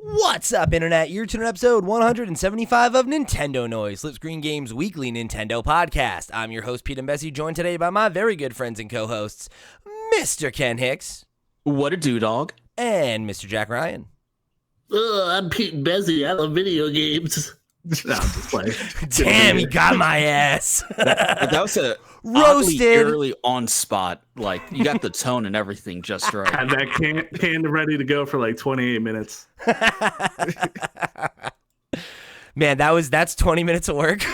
What's up, Internet? You're tuning to episode 175 of Nintendo Noise, Slip Screen Games' weekly Nintendo podcast. I'm your host, Pete and Bessie, joined today by my very good friends and co-hosts, Mr. Ken Hicks. What a dog. And Mr. Jack Ryan. I'm Pete and Bessie. I love video games. No, I'm just playing. Damn, he got my ass. That was a roasted, early on spot. Like, you got the tone and everything just right. Had that can ready to go for like 28 minutes. Man, that's 20 minutes of work.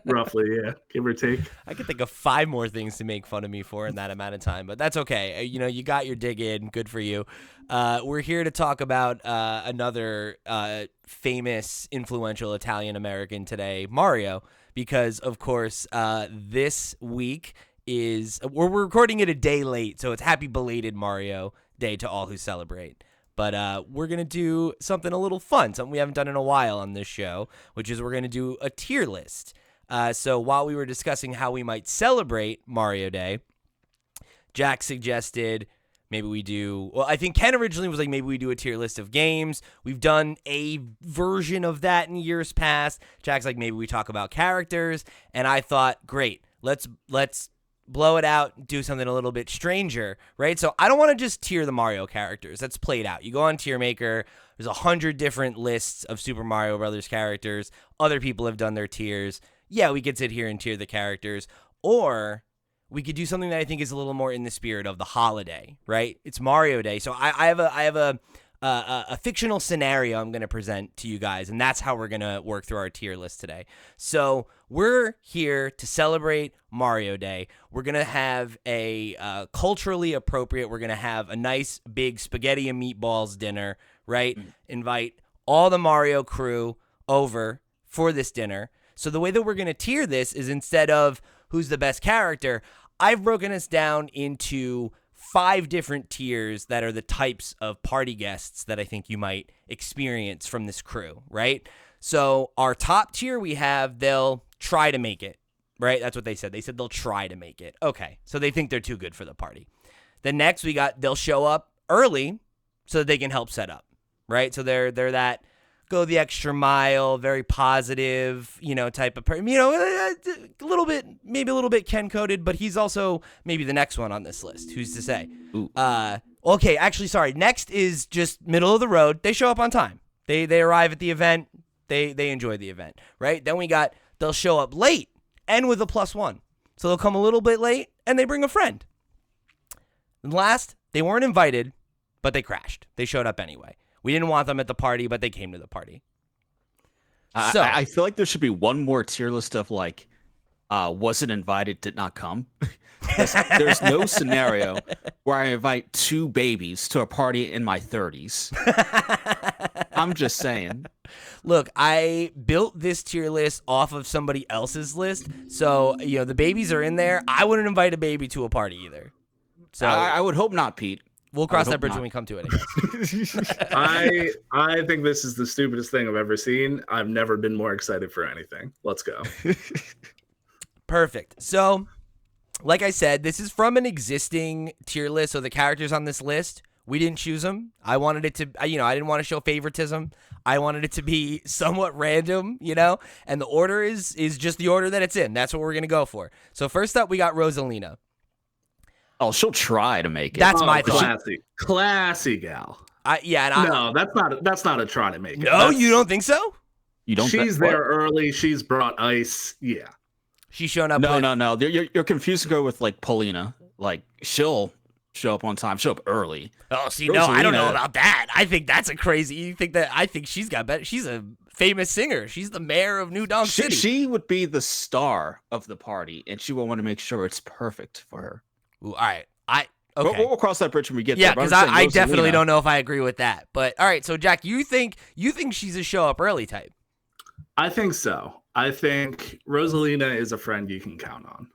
Roughly, yeah, give or take. I could think of 5 more things to make fun of me for in that amount of time, but that's okay. You know, you got your dig in. Good for you. We're here to talk about another famous, influential Italian-American today, Mario, because, of course, this week we're recording it a day late, so it's happy belated Mario Day to all who celebrate. But we're going to do something a little fun, something we haven't done in a while on this show, which is we're going to do a tier list. So while we were discussing how we might celebrate Mario Day, Jack suggested maybe we do, well, I think Ken originally was like, maybe we do a tier list of games. We've done a version of that in years past. Jack's like, maybe we talk about characters. And I thought, great, let's blow it out and do something a little bit stranger, right? So I don't want to just tier the Mario characters. That's played out. You go on Tier Maker, there's 100 different lists of Super Mario Brothers characters. Other people have done their tiers. Yeah, we could sit here and tier the characters. Or we could do something that I think is a little more in the spirit of the holiday, right? It's Mario Day. So I have a fictional scenario I'm going to present to you guys, and that's how we're going to work through our tier list today. So we're here to celebrate Mario Day. We're going to have a culturally appropriate, we're going to have a nice big spaghetti and meatballs dinner, right? Invite all the Mario crew over for this dinner. So the way that we're going to tier this is instead of who's the best character, I've broken us down into 5 different tiers that are the types of party guests that I think you might experience from this crew, right? So our top tier we have, they'll try to make it, right? That's what they said. They said they'll try to make it. Okay, so they think they're too good for the party. Then next we got they'll show up early so that they can help set up, right? So they're that go the extra mile, very positive, type of person. A little bit Ken-coded, but he's also maybe the next one on this list. Who's to say? Okay, actually, sorry. Next is just middle of the road. They show up on time. They arrive at the event. They enjoy the event, right? Then we got they'll show up late and with a +1. So they'll come a little bit late and they bring a friend. And last, they weren't invited, but they crashed. They showed up anyway. We didn't want them at the party, but they came to the party. So I feel like there should be one more tier list of like, wasn't invited, did not come. There's no scenario where I invite 2 babies to a party in my 30s. I'm just saying. Look, I built this tier list off of somebody else's list. So, the babies are in there. I wouldn't invite a baby to a party either. So I would hope not, Pete. We'll cross that bridge when we come to it, I guess. I think this is the stupidest thing I've ever seen. I've never been more excited for anything. Let's go. Perfect. So, like I said, this is from an existing tier list. So the characters on this list, we didn't choose them. I wanted it to, I didn't want to show favoritism. I wanted it to be somewhat random, and the order is just the order that it's in. That's what we're going to go for. So first up, we got Rosalina. Oh, she'll try to make it. That's my thought. Classy gal. No, that's not a try to make it. No, you don't think so? You don't. She's there early. She's brought ice. Yeah. She's shown up. No. You're confusing her with like Paulina. Like she'll show up on time. Show up early. Oh, see, no, I don't know about that. I think that's a crazy. You think that? I think she's got better. She's a famous singer. She's the mayor of New Donk City. She would be the star of the party, and she will want to make sure it's perfect for her. Ooh, all right. Okay. We'll cross that bridge when we get there. Yeah, because I definitely don't know if I agree with that. But all right, so Jack, you think she's a show up early type? I think so. I think Rosalina is a friend you can count on.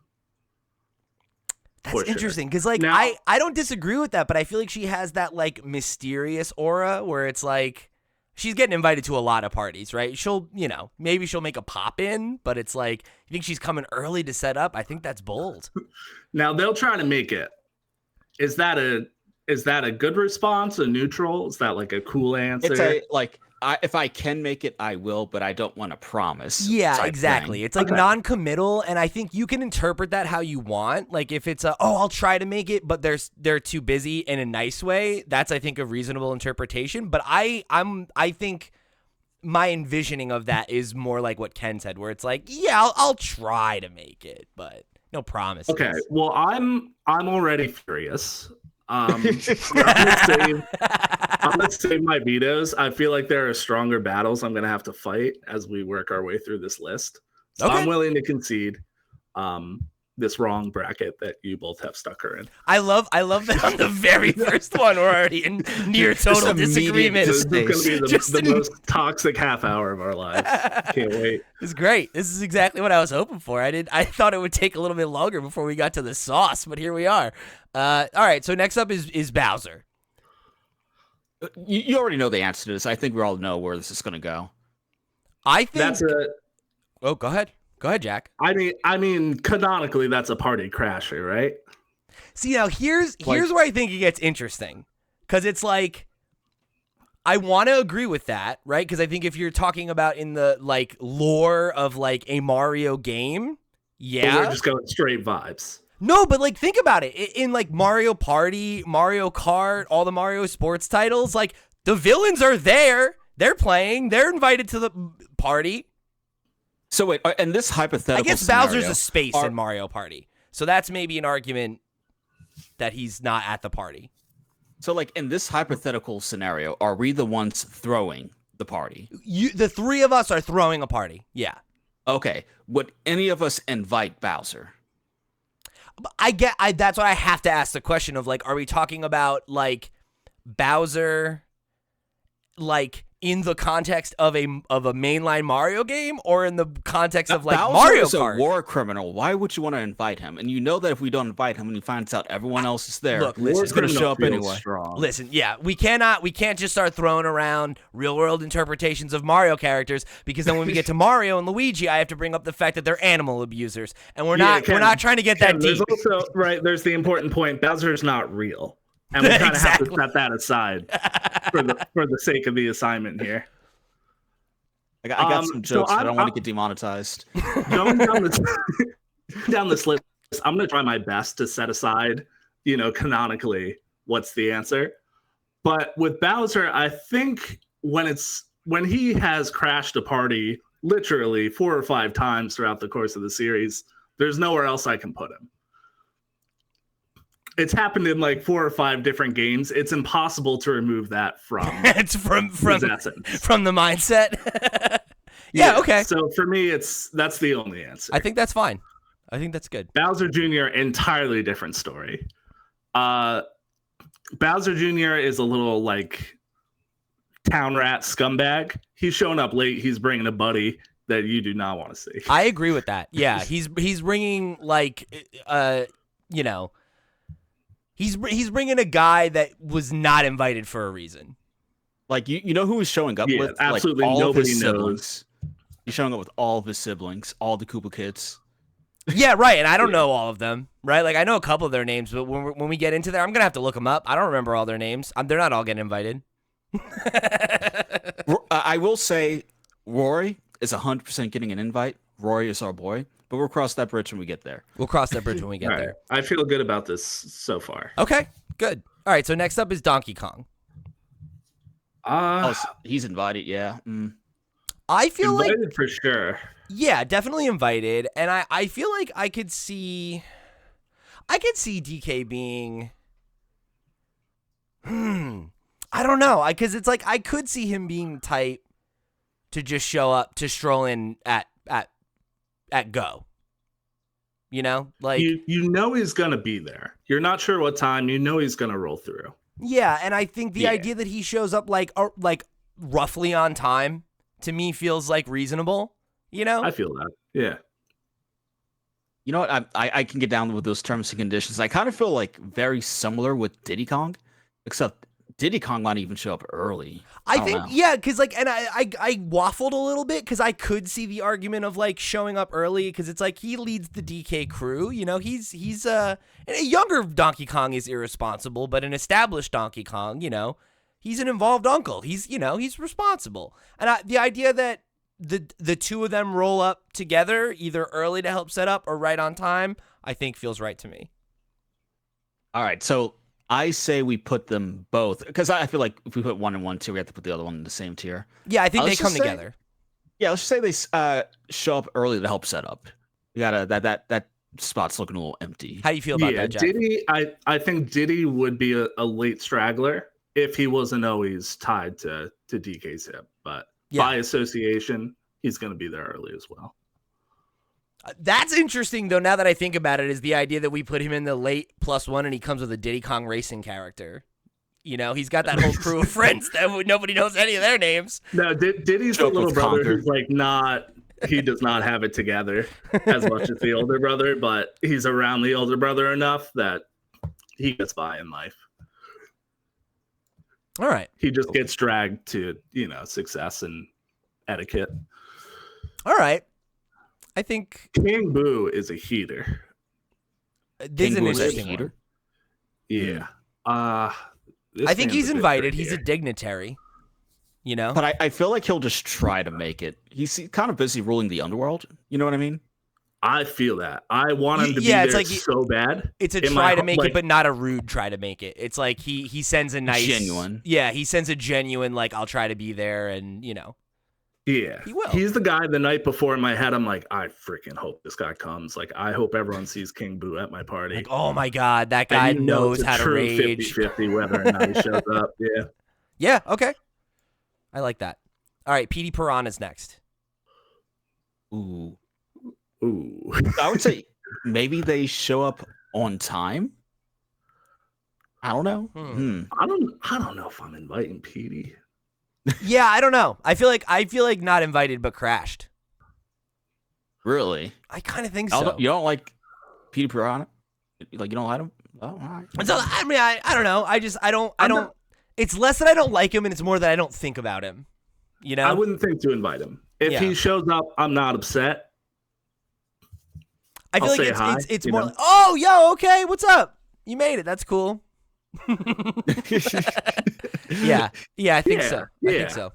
That's interesting because I don't disagree with that, but I feel like she has that like mysterious aura where it's like she's getting invited to a lot of parties, right? She'll, maybe she'll make a pop in, but it's like, you think she's coming early to set up? I think that's bold. Now they'll try to make it. Is that a is that a good response, a neutral? Is that like a cool answer? It's a like if I can make it, I will, but I don't want to promise. Yeah, type exactly. thing. It's like Okay. non-committal, and I think you can interpret that how you want. Like if it's I'll try to make it, but they're too busy in a nice way. That's I think a reasonable interpretation. But I think my envisioning of that is more like what Ken said, where it's like, yeah, I'll try to make it, but no promises. Okay. Well, I'm already furious. I'm gonna save my vetoes. I feel like there are stronger battles I'm gonna have to fight as we work our way through this list. So Okay. I'm willing to concede this wrong bracket that you both have stuck her in. I love that on the very first one we're already in near total immediate disagreement. This is going to be Just the in- most toxic half hour of our lives. Can't wait. It's great. This is exactly what I was hoping for. I thought it would take a little bit longer before we got to the sauce, but here we are. All right, so next up is Bowser. You already know the answer to this. I think we all know where this is going to go. I think That's a. Oh, go ahead. Go ahead, Jack. I mean, canonically, that's a party crasher, right? See, now here's where I think it gets interesting. Cuz it's like I want to agree with that, right? Cuz I think if you're talking about in the like lore of like a Mario game, But yeah. we're just going straight vibes. No, but like think about it. In like Mario Party, Mario Kart, all the Mario sports titles, like the villains are there. They're playing. They're invited to the party. So wait, in this hypothetical I guess scenario, Bowser's a space in Mario Party. So that's maybe an argument that he's not at the party. So like in this hypothetical scenario, are we the ones throwing the party? The three of us are throwing a party. Yeah. Okay. Would any of us invite Bowser? That's why I have to ask the question of like, are we talking about like Bowser like in the context of a mainline Mario game or in the context of like Bowser Mario is a Kart? war criminal. Why would you want to invite him? And you know that if we don't invite him and he finds out everyone else is there, Look, listen, he's going to show up Criminal feels anyway. strong. Listen, yeah, we can't just start throwing around real world interpretations of Mario characters because then when we get to Mario and Luigi, I have to bring up the fact that they're animal abusers, and we're not trying to get that There's deep. also there's the important point. Bowser's not real, and we kind of Exactly. have to set that aside for the sake of the assignment here. I got some so jokes, but I don't I'm- want to get demonetized. Going down this list, I'm going to try my best to set aside, canonically what's the answer. But with Bowser, I think when he has crashed a party literally 4 or 5 times throughout the course of the series, there's nowhere else I can put him. It's happened in like 4 or 5 different games. It's impossible to remove that from It's from his essence. from the mindset. Yeah, okay. So for me, that's the only answer. I think that's fine. I think that's good. Bowser Jr. entirely different story. Bowser Jr. is a little like town rat scumbag. He's showing up late. He's bringing a buddy that you do not want to see. I agree with that. Yeah, he's bringing like he's bringing a guy that was not invited for a reason. Like you know who he's showing up Yeah, with? absolutely Like, all of his nobody knows. siblings. He's showing up with all of his siblings, all the Koopa kids. Yeah, right. And I don't know all of them, right? Like I know a couple of their names, but when we get into there, I'm gonna have to look them up. I don't remember all their names. They're not all getting invited. I will say, Rory is 100% getting an invite. Rory is our boy, but we'll cross that bridge when we get there. We'll cross that bridge when we get All right. there. I feel good about this so far. Okay, good. All right. So next up is Donkey Kong. Oh, he's invited, yeah. I feel like Invited for sure. yeah, definitely invited, and I feel like I could see DK being. I don't know, because it's like I could see him being type to just show up to stroll in at Go. You know, like You know he's gonna be there. You're not sure what time. You know he's gonna roll through. yeah, and I think the Yeah. idea that he shows up like roughly on time to me feels like reasonable. You know, I feel that. Yeah. You know what? I can get down with those terms and conditions. I kind of feel like very similar with Diddy Kong, except Diddy Kong might even show up early. I don't think, know. yeah, because like, and I waffled a little bit because I could see the argument of like showing up early because it's like he leads the DK crew. You know, he's and a younger Donkey Kong is irresponsible, but an established Donkey Kong, you know, he's an involved uncle. He's he's responsible, and the idea that the two of them roll up together either early to help set up or right on time, I think feels right to me. All right, so I say we put them both because I feel like if we put one in one tier, we have to put the other one in the same tier. Yeah, I think they Let's come just say- together. Yeah, let's just say they show up early to help set up. We gotta that spot's looking a little empty. How do you feel about that, Jack? Diddy. I think Diddy would be a late straggler if he wasn't always tied to DK's hip, but Yeah. by association, he's going to be there early as well. That's interesting, though, now that I think about it, is the idea that we put him in the late +1 and he comes with a Diddy Kong Racing character. You know, he's got that whole crew of friends that nobody knows any of their names. No, Diddy's Show the up little with brother Conker. who's like not. He does not have it together as much as the older brother, but he's around the older brother enough that he gets by in life. All right. He just gets dragged to, success and etiquette. All right. I think King Boo is a heater. this is King an Boo's a interesting heater? Yeah. This I think man's he's a bit invited. He's a trickier. dignitary. You know? But I feel like he'll just try to make it. He's kind of busy ruling the underworld. You know what I mean? I feel that. I want him to be Yeah, there it's like so bad. It's a in my try to ho- make like- it, but not a rude try to make it. It's like he sends a nice Genuine. Yeah, he sends a genuine like I'll try to be there, and Yeah. He will. He's the guy the night before in my head. I'm like, I freaking hope this guy comes. Like, I hope everyone sees King Boo at my party. like oh my god, that And guy you know knows it's a how to true rage. 50-50 whether or not he shows up. Yeah. Yeah, okay, I like that. All right, Petey Piranha's next. Ooh. Ooh. I would say maybe they show up on time. I don't know. Hmm. I don't know if I'm inviting Petey. Yeah, I don't know. I feel like not invited but crashed. Really? I kind of think I so. don't- You don't like Peter Piranha? Like you don't like him? Oh, all right. So I mean, I don't know. I don't. It's less that I don't like him, and it's more that I don't think about him. You know, I wouldn't think to invite him. If Yeah. he shows up, I'm not upset. I feel I'll like say hi, it's you more know? like, oh, yo, okay, what's up? You made it. That's cool. Yeah, I think Yeah, so. I yeah. think so.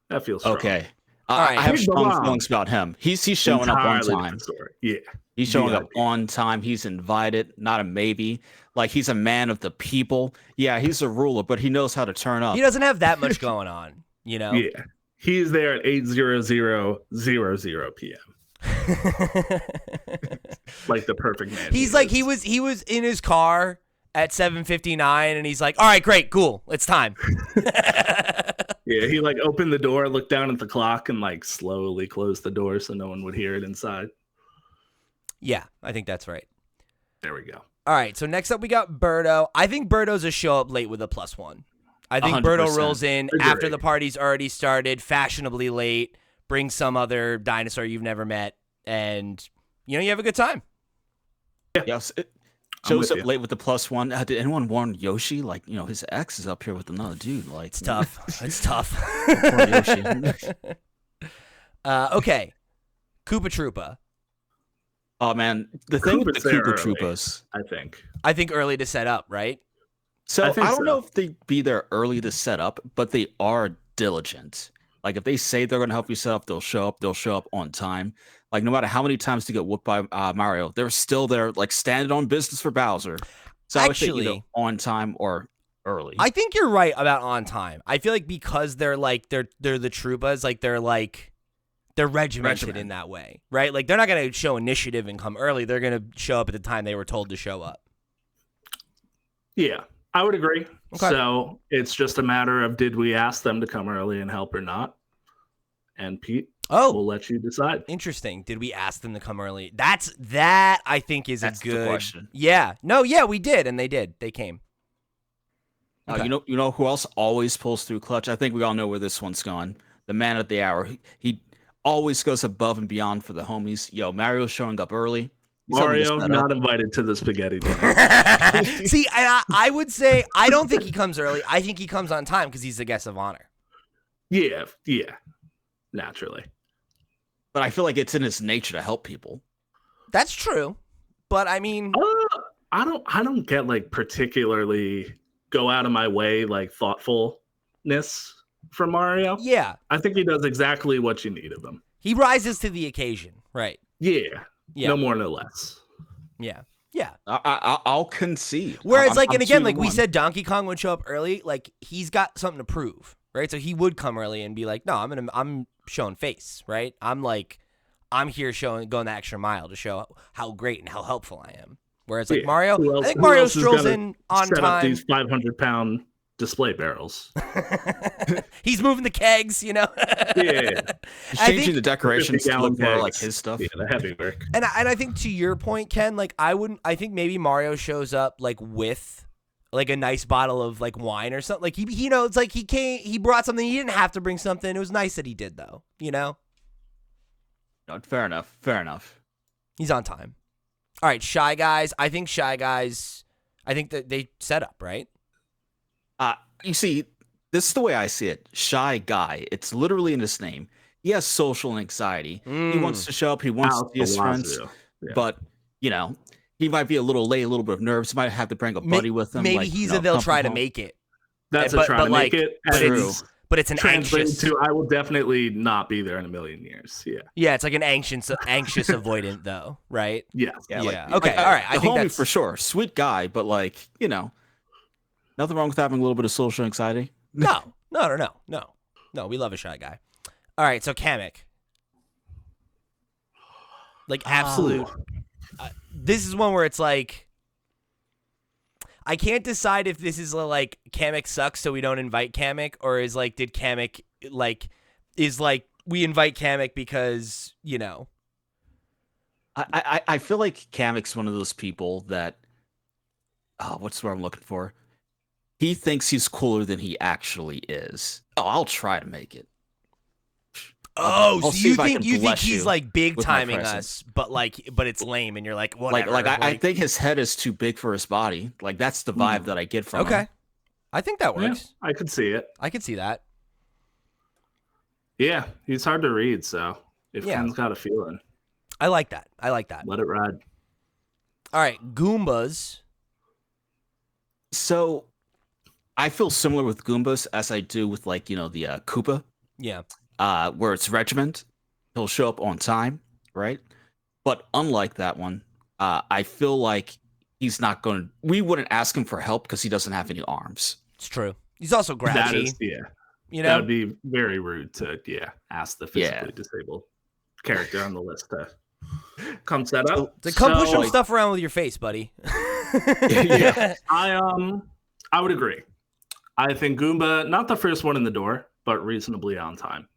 That feels strong. Okay. right. I have Big strong Baba. feelings about him. He's showing up on Entirely time. different story. Yeah. He's showing up VIP. on time. He's invited, not a maybe. Like he's a man of the people. Yeah, he's a ruler, but he knows how to turn up. He doesn't have that much going on. You know. Yeah. He's there at 8:00 p.m. Like the perfect man. He's like he was in his car at 7:59, and he's like, all right, great, cool, it's time. Yeah, he like opened the door, looked down at the clock, and like slowly closed the door so no one would hear it inside. Yeah, I think that's right. There we go. All right, so next up we got Birdo. I think Birdo's a show up late with a +1. I think Birdo 100%. rolls in Agree. after the party's already started, fashionably late, brings some other dinosaur you've never met, and you have a good time. Yes, it I'm shows with up you. late with the +1. Did anyone warn Yoshi? Like, his ex is up here with another dude. Like, It's tough. It's tough. Poor Yoshi. Okay, Koopa Troopa. Oh man, the thing with Koopa's the there Koopa early. Troopas. I think. I think early to set up, right? So I I, think don't so. know if they be there early to set up, but they are diligent. Like if they say they're going to help you set up, they'll show up. They'll show up on time. Like no matter how many times they get whooped by Mario, they're still there, like standing on business for Bowser. So I would say either Actually- on time or early. I think you're right about on time. I feel like because they're the Troopas, like they're regimented in that way, right? Like they're not gonna show initiative and come early. They're gonna show up at the time they were told to show up. Yeah, I would agree. Okay. So it's just a matter of did we ask them to come early and help or not? And Pete, Oh, we'll let you decide. interesting. Did we ask them to come early? That I think is That's a the good question. Yeah. No, yeah, we did, and they did. They came. Okay. You know who else always pulls through clutch? I think we all know where this one's going. The man at the hour. He always goes above and beyond for the homies. Yo, Mario's showing up early. Mario setup. not invited to the spaghetti dinner. See, I would say I don't think he comes early. I think he comes on time because he's the guest of honor. Yeah, naturally. But I feel like it's in his nature to help people. That's true, but I mean, I don't get like particularly go out of my way like thoughtfulness from Mario. yeah, I think he does exactly what you need of him. he rises to the occasion, right? Yeah, Yeah, no more, no less. yeah. I'll concede. Whereas, I'm- like, I'm and again, like 2-1. we said, Donkey Kong would show up early. Like, he's got something to prove, right? So he would come early and be like, "No, I'm showing face, right? I'm here going the extra mile to show how great and how helpful I am." Whereas, like Yeah. Mario, Who else- I think who Mario else is strolls gonna in on Set up time. these 500-pound display barrels. He's moving the kegs, you know. Yeah. He's I changing think- the decorations to 50-gallon look more like kegs. his stuff. Yeah, the heavy work. And I think to your point, Ken, like I think maybe Mario shows up like with like a nice bottle of like wine or something. Like he you know, it's like he brought something. He didn't have to bring something. It was nice that he did though, you know? No, fair enough. He's on time. All right, Shy Guys. I think that they set up, right? You see, this is the way I see it. Shy guy. It's literally in his name. He has social anxiety. He wants to show up. He wants to see his friends. Yeah. But, you know, he might be a little late, a little bit of nerves. He might have to bring a buddy with him. Maybe like, he's you know, a they'll come try from to home. make it. That's but- a try but to like- make it. but and it's- But it's an translated anxious. to I will definitely not be there in a million years. Yeah. Yeah, it's like an anxious avoidant though, right? Yes. Yeah. Yeah, Like, okay, all right, I the think homie that's- for sure. Sweet guy, but like, you know, nothing wrong with having a little bit of social anxiety. No. We love a Shy Guy. All right, so Kamek. Like absolute. This is one where it's like I can't decide if this is like Kamek sucks, so we don't invite Kamek, or is like did Kamek like is like we invite Kamek because you know. I feel like Kamek's one of those people that what's the word I'm looking for? He thinks he's cooler than he actually is. Oh, I'll try to make it. Oh, I'll so see you if I think can he's bless you like big with my timing presence. us, but it's lame, and you're like whatever. I think his head is too big for his body. Like that's the vibe that I get from him. okay. I think that Yeah, works. I could see it. I could see that. Yeah, he's hard to read. So if Yeah. Ken's got a feeling, I like that. let it ride. All right, Goombas. So I feel similar with Goombas as I do with like, you know, the Koopa, Yeah. where it's regiment. He'll show up on time, right? But unlike that one, I feel like he's not going to, we wouldn't ask him for help because he doesn't have any arms. It's true. He's also That grouchy. is, yeah, You that know, would be very rude to ask the physically disabled character on the list to come set up. it's like, come push some So, stuff around with your face, buddy. Yeah. I would agree. I think Goomba, not the first one in the door, but reasonably on time.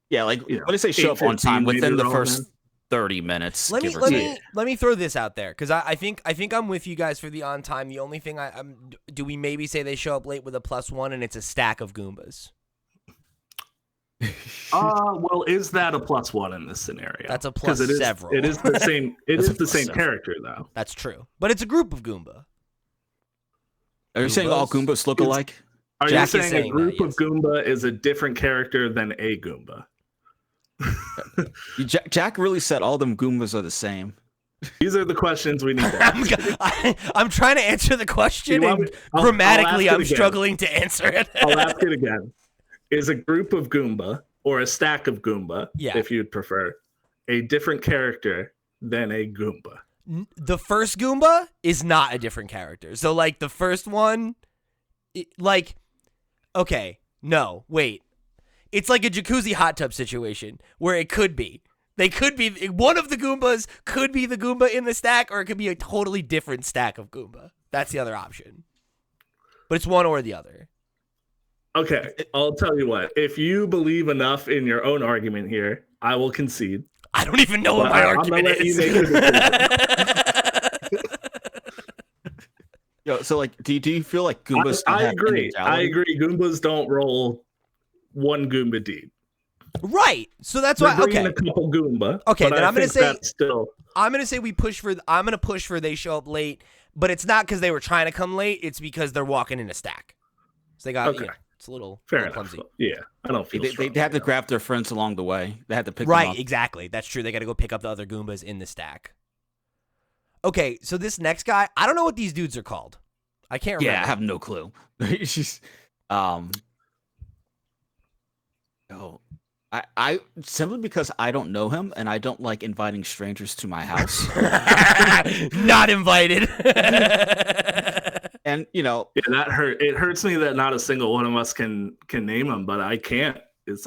Yeah, like You know, when I say show up on 8:15 time, within the maybe first Roman. 30 minutes. Let me give or let take. me let me throw this out there because I think I'm with you guys for the on time. The only thing do we maybe say they show up late with a +1 and it's a stack of Goombas? Well, is that a +1 in this scenario? That's a 'Cause plus several. It is the same. It That's is a the plus same several. character though. That's true, but it's a group of Goomba. Are you saying all Goombas? Goombas look alike? Are Jack you is saying saying a group that, of Goomba is a different character than a Goomba? Jack really said all them Goombas are the same. These are the questions we need to ask. I'm trying to answer the question, You want and me- I'll grammatically, ask it I'm again. struggling to answer it. I'll ask it again. Is a group of Goomba or a stack of Goomba, Yeah. if you'd prefer, a different character than a Goomba? The first Goomba is not a different character. So, like, the first one, okay, no, wait. It's like a jacuzzi hot tub situation where it could be. They could be, one of the Goombas could be the Goomba in the stack, or it could be a totally different stack of Goomba. That's the other option. But it's one or the other. Okay, I'll tell you what. If you believe enough in your own argument here, I will concede. I don't even know what Well, my I'm gonna argument let you is. make your Yo, so like, do you feel like Goombas? don't I have agree. I individuality? agree. Goombas don't roll one Goomba deep. Right. So that's We're why. bringing Okay. a couple Goomba. Okay, but then I I'm gonna think say- that's still. I'm gonna say I'm gonna push for they show up late, but it's not because they were trying to come late. It's because they're walking in a stack. So they got Okay. it's a little, Fair little enough. clumsy. Yeah, I don't feel They had to grab their friends along the way. They had to pick them Right, up. exactly. That's true. They got to go pick up the other Goombas in the stack. Okay, so this next guy, I don't know what these dudes are called. I can't remember. Yeah, I have no clue. She's, oh, I simply because I don't know him and I don't like inviting strangers to my house. Not invited. And you know, Yeah, that hurt. It hurts me that not a single one of us can name him, but I can't.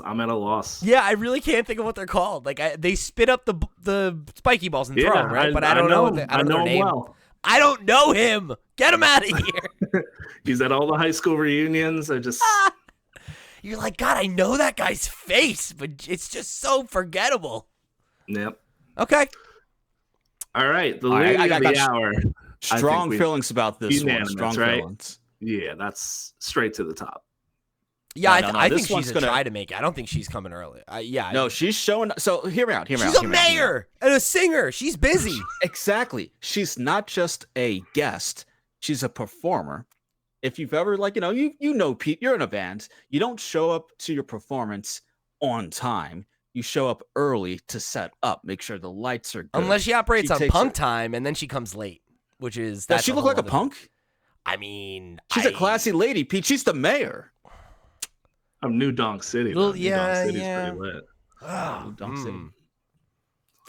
I'm at a loss. Yeah, I really can't think of what they're called. Like they spit up the spiky balls and throw them, right? But I don't know. I don't know him their name. well. I don't know him. Get him out of here. He's at all the high school reunions. I just You're like, God, I know that guy's face, but it's just so forgettable. Yep. Okay. All right, the All right, lady I of got the hour. strong we- feelings about this one. unanimous, Strong right? feelings. Yeah, that's straight to the top. Yeah, No, no, I this think she's one's a gonna- try to make it. I don't think she's coming early. Yeah. No, she's showing. So hear me out. Hear me out. she's a hear me out, hear me out. mayor and a singer. She's busy. Exactly. She's not just a guest. She's a performer. If you've ever you know Pete, you're in a band. You don't show up to your performance on time. You show up early to set up, make sure the lights are good. Unless she operates She on takes punk her- time and then she comes late, which is Does that's she look whole like a other- punk? I mean, She's a classy lady, Pete. She's the mayor. I'm New Donk City. Well, man. yeah, New Donk City's yeah. pretty lit. Oh, Dunk City.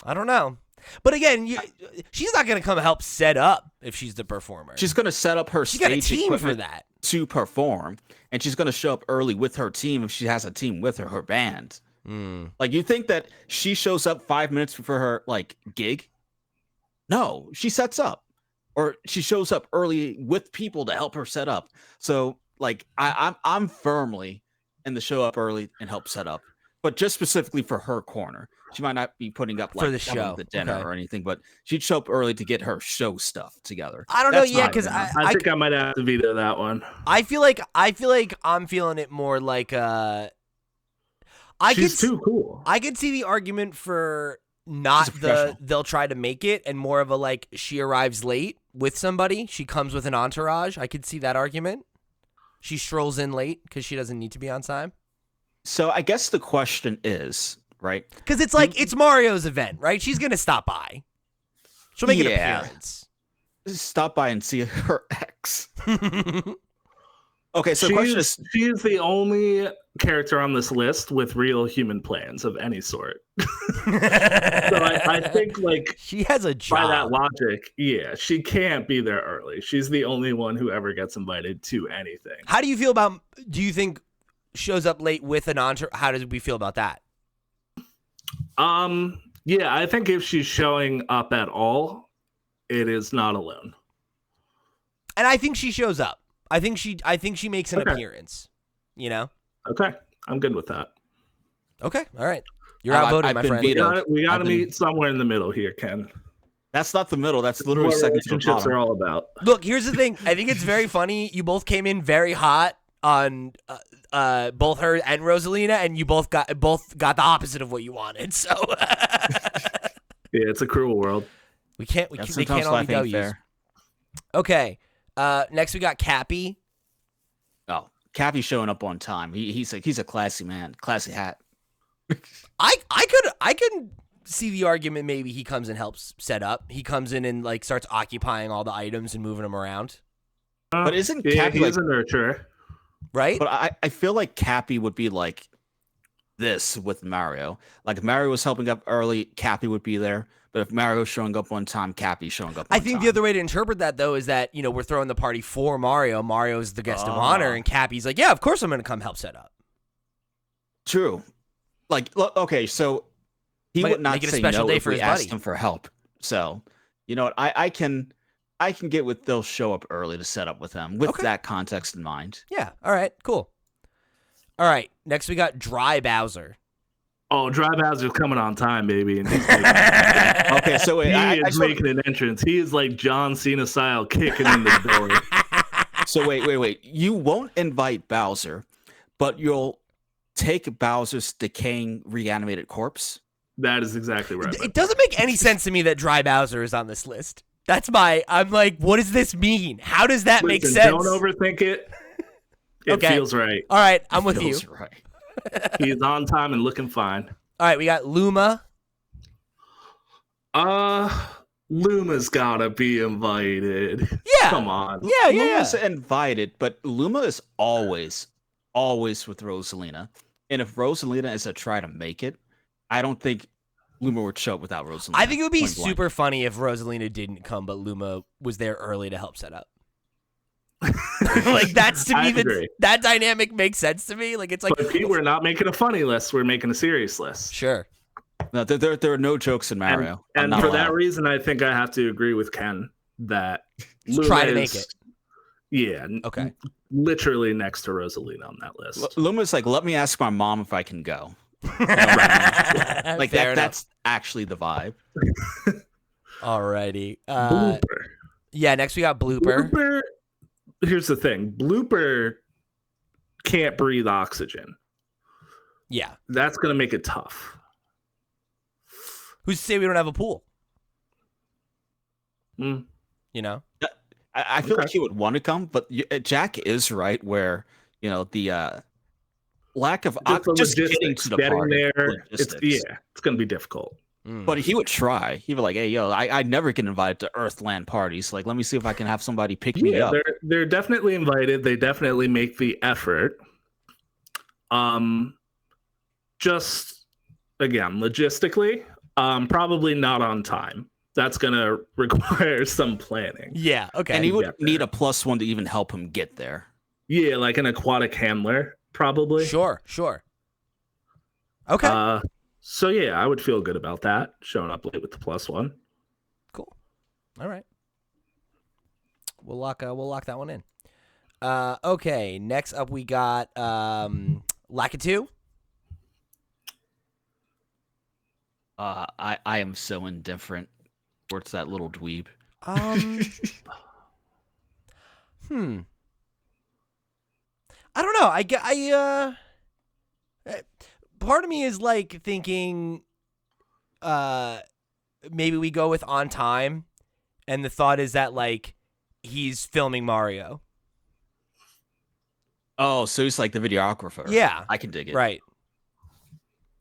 I don't know. But again, she's not going to come help set up if she's the performer. She's going to set up her She got a stage team for equipment that. to perform, and she's going to show up early with her team if she has a team with her band. Like, you think that she shows up 5 minutes before her gig? No, she sets up, or she shows up early with people to help her set up. So I'm firmly in the show up early and help set up, but just specifically for her corner. She might not be putting up For the some of show, the dinner okay. or anything, but she'd show up early to get her show stuff together. I don't know, That's yeah, my because opinion. I think I might have to veto that one. I feel like I'm feeling it more like She's too cool. I could see the argument for not She's a professional. they'll try to make it and more of a she arrives late with somebody. She comes with an entourage. I could see that argument. She strolls in late because she doesn't need to be on time. So I guess the question is, right? Because it's it's Mario's event, right? She's gonna stop by. She'll make an Yeah. appearance. Stop by and see her ex. Okay, so the question is, she's the only character on this list with real human plans of any sort. So I think She has a job. by that logic, yeah, she can't be there early. She's the only one who ever gets invited to anything. How do you feel about? Do you think shows up late with an entourage? How does we feel about that? Yeah, I think if she's showing up at all, it is not alone. And I think she shows up. I think she makes an Okay. appearance. You know? Okay, I'm good with that. Okay. All right. You're I've- outvoted, I've my been friend. vetoed. We got I've to been- meet somewhere in the middle here, Ken. that's not the middle. That's What literally second to the relationships are bottom. all about. Look, here's the thing. I think it's very funny. You both came in very hot on both her and Rosalina, and you both got the opposite of what you wanted. So Yeah, it's a cruel world. we can't. Yeah, They sometimes can't all be life ain't values. fair. Okay. Next we got Cappy. Oh, Cappy's showing up on time. He's a classy man, classy hat. I could see the argument. Maybe he comes and helps set up. He comes in and starts occupying all the items and moving them around. But isn't Yeah, Cappy he's a nurturer. Right? But I feel like Cappy would be like this with Mario. Like if Mario was helping up early, Cappy would be there. But if Mario's showing up on time, Cappy's showing up on I think time. the other way to interpret that though is that we're throwing the party for Mario. Mario's the guest of honor, and Cappy's like, yeah, of course I'm going to come help set up. True. Like, look, okay, so he Make- would not make it a say special no day if for we his asked buddy. him for help. So, you know what? I can get with they'll show up early to set up with them with Okay. that context in mind. Yeah. All right. Cool. All right. Next we got Dry Bowser. Oh, Dry Bowser's coming on time, baby. And he's making, Okay, so wait, he I is just wanna- making an entrance. He is like John Cena style kicking in the door. so wait. You won't invite Bowser, but you'll take Bowser's decaying reanimated corpse. That is exactly right. It doesn't make any sense to me that Dry Bowser is on this list. I'm like, what does this mean? How does that make sense? Don't overthink it. It Okay. feels right. All right, I'm with you. Feels right. He's on time and looking fine. All right, we got Luma. Luma's gotta be invited. Yeah. Come on. Yeah. Luma's invited, but Luma is always with Rosalina. And if Rosalina is a try to make it, I don't think Luma would show up without Rosalina. I think it would be point blank. super funny if Rosalina didn't come, but Luma was there early to help set up. Like that's to I me agree. that dynamic makes sense to me. Like it's like But Pete, we're not making a funny list. We're making a serious list. sure. No, there are no jokes in Mario. I'm And not for allowed. that reason, I think I have to agree with Ken that Luma Try to make is- it. Yeah. Okay. Literally next to Rosalina on that list. Luma's like, let me ask my mom if I can go. Like Fair enough. that's actually the vibe. Alrighty. Blooper. Yeah, next we got Blooper. Blooper. Here's the thing. Blooper can't breathe oxygen. Yeah. That's gonna make it tough. Who's to say we don't have a pool? Mm. You know? I feel like Okay. he would want to come, but Jack is right where the lack of just getting to the party. It's gonna be difficult. But he would try. He'd be like, "Hey, yo, I never get invited to Earthland parties. Like, let me see if I can have somebody pick me Yeah, up." they're definitely invited. They definitely make the effort. Just again, logistically, probably not on time. That's gonna require some planning. Yeah, okay. And he would get there. need a +1 to even help him get there. Yeah, like an aquatic handler, probably. Sure. Okay. So yeah, I would feel good about that. Showing up late with the +1. Cool. All right. We'll lock that one in. Okay, next up we got Lakitu. I am so indifferent towards that little dweeb. I don't know. Part of me is like thinking maybe we go with On Time, and the thought is that like he's filming Mario. Oh, so he's like the videographer. Yeah. I can dig it. Right.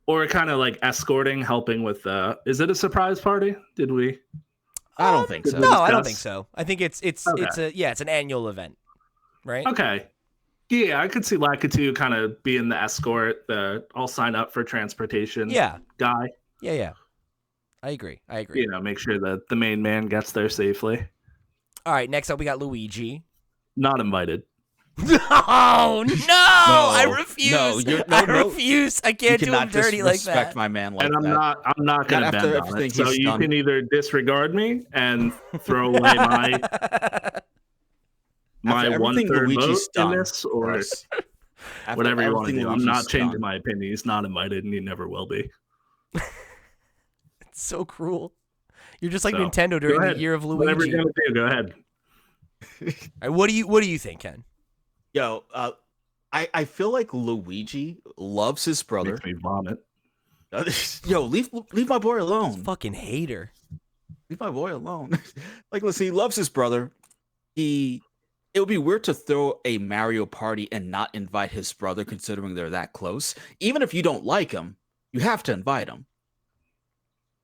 Or kind of like escorting, helping with is it a surprise party? Did we? I don't think so. No, I don't discuss? think so. I think it's Okay. it's an annual event, right? Okay. Yeah, I could see Lakitu kind of being the escort, the I'll sign up for transportation Yeah. guy. Yeah. I agree. You know, make sure that the main man gets there safely. All right, next up we got Luigi. Not invited. Oh no! I refuse. no, I no. refuse. I can't You do him cannot dirty like disrespect that. my man like And I'm that. not Not gonna after bend on everything it. So he's you done. can either disregard me and throw away my After one everything third Luigi's vote in done this, for or us. After whatever you want to everything do. I'm Luigi's not changing done. my opinion. He's not invited, and he never will be. It's so cruel. You're just like So, Nintendo during ahead. the year of Whatever Luigi. you're gonna do, go ahead. All right, what do you think, Ken? Yo, I feel like Luigi loves his brother. Makes me vomit. Yo, leave my boy alone. Fucking hater. Leave my boy alone. Like, listen, he loves his brother. It would be weird to throw a Mario party and not invite his brother, considering they're that close. Even if you don't like him, you have to invite him.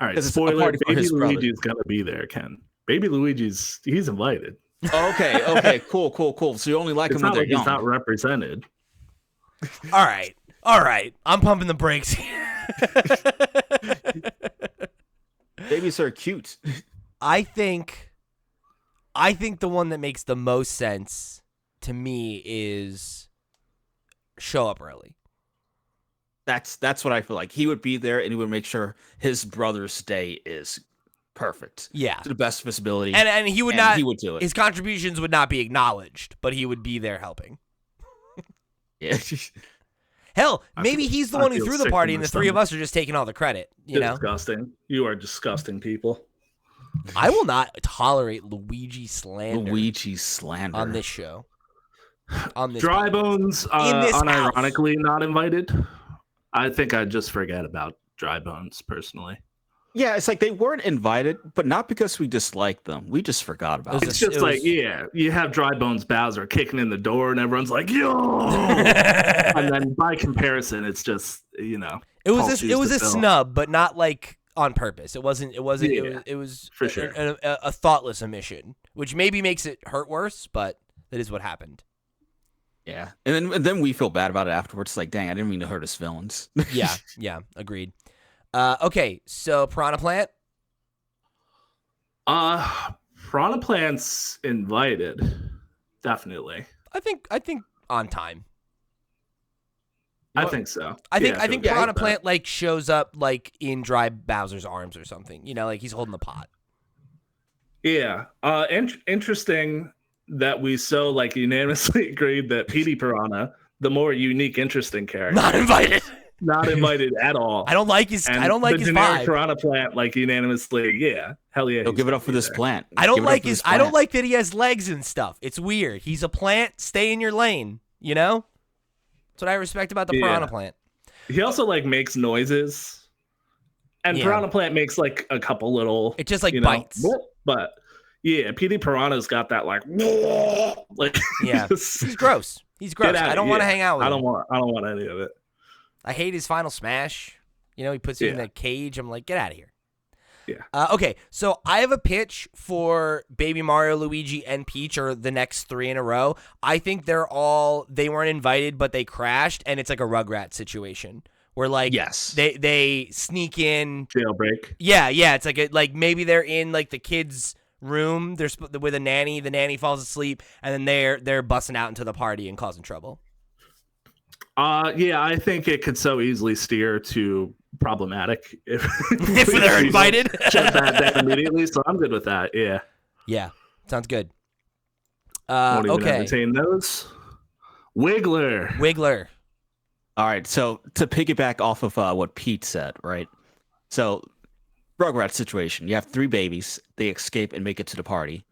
All right, 'Cause it's a spoiler: party for Baby his brother. Luigi's gonna be there, Ken. Baby Luigi's he's invited. Okay, cool. So you only like It's him when not they're like he's young. not represented. All right. I'm pumping the brakes here. Babies are cute. I think the one that makes the most sense to me is show up early. That's what I feel like. He would be there and he would make sure his brother's day is perfect. Yeah. To the best of his ability. And he would and not he would do it. his contributions would not be acknowledged, but he would be there helping. Yeah. Hell, I maybe feel- he's the I one who feel threw the sick party in and my the three of stomach. us are just taking all the credit, you know? Disgusting. You are disgusting people. I will not tolerate Luigi slander Luigi slander. on this show. On this Dry podcast. Bones, In this house. unironically not invited. I think I'd just forget about Dry Bones personally. Yeah, it's like they weren't invited, but not because we disliked them. We just forgot about It it. was It's a- just it like, was- yeah, you have Dry Bones Bowser kicking in the door, and everyone's like, yo. And then by comparison, it's just, you know, It was Paul a, choose it was to a fill. snub, but not like on purpose. It wasn't. It wasn't. Yeah, it was for sure. a thoughtless omission, which maybe makes it hurt worse, but that is what happened. Yeah, and then we feel bad about it afterwards. It's like, dang, I didn't mean to hurt his feelings. Yeah, yeah, agreed. Okay, so Piranha Plant. Piranha Plant's invited, definitely. I think on time. I think so. I think Yeah, feel good Piranha about that. Plant like shows up like in Dry Bowser's arms or something. You know, like he's holding the pot. Yeah. Interesting that we so like unanimously agreed that Petey Piranha, the more unique, interesting character, Not invited. not invited at all. I don't like his. And I don't like the his generic vibe. Piranha Plant, like unanimously, yeah, hell yeah. He'll he's give it gonna up for be this there. plant. I don't Give it up like for his. this I don't plant. like that he has legs and stuff. It's weird. He's a plant. Stay in your lane. You know. That's what I respect about the Yeah. Piranha Plant. He also like makes noises, and Yeah. Piranha Plant makes like a couple little. It just like you know, bites. but yeah, Petey Piranha's got that like like Yeah. just- He's gross. He's gross. Get out I of don't want to here. hang out with I him. don't want any of it. I hate his final smash. You know, he puts you in Yeah. the cage. I'm like, get out of here. Yeah. Okay, so I have a pitch for Baby Mario, Luigi, and Peach, or the next 3 in a row. I think they weren't invited, but they crashed, and it's like a Rugrat situation where like Yes. they sneak in. Jailbreak. Yeah, it's like maybe they're in like the kids' room. They're with a nanny. The nanny falls asleep, and then they're busting out into the party and causing trouble. Yeah, I think it could so easily steer to problematic if If they're invited. Shut that down immediately. So I'm good with that. Yeah. Yeah, sounds good. Won't even Okay, entertain those. Wiggler. Wiggler. All right, so to piggyback off of what Pete said, right? So, Rugrat situation. You have 3 babies. They escape and make it to the party.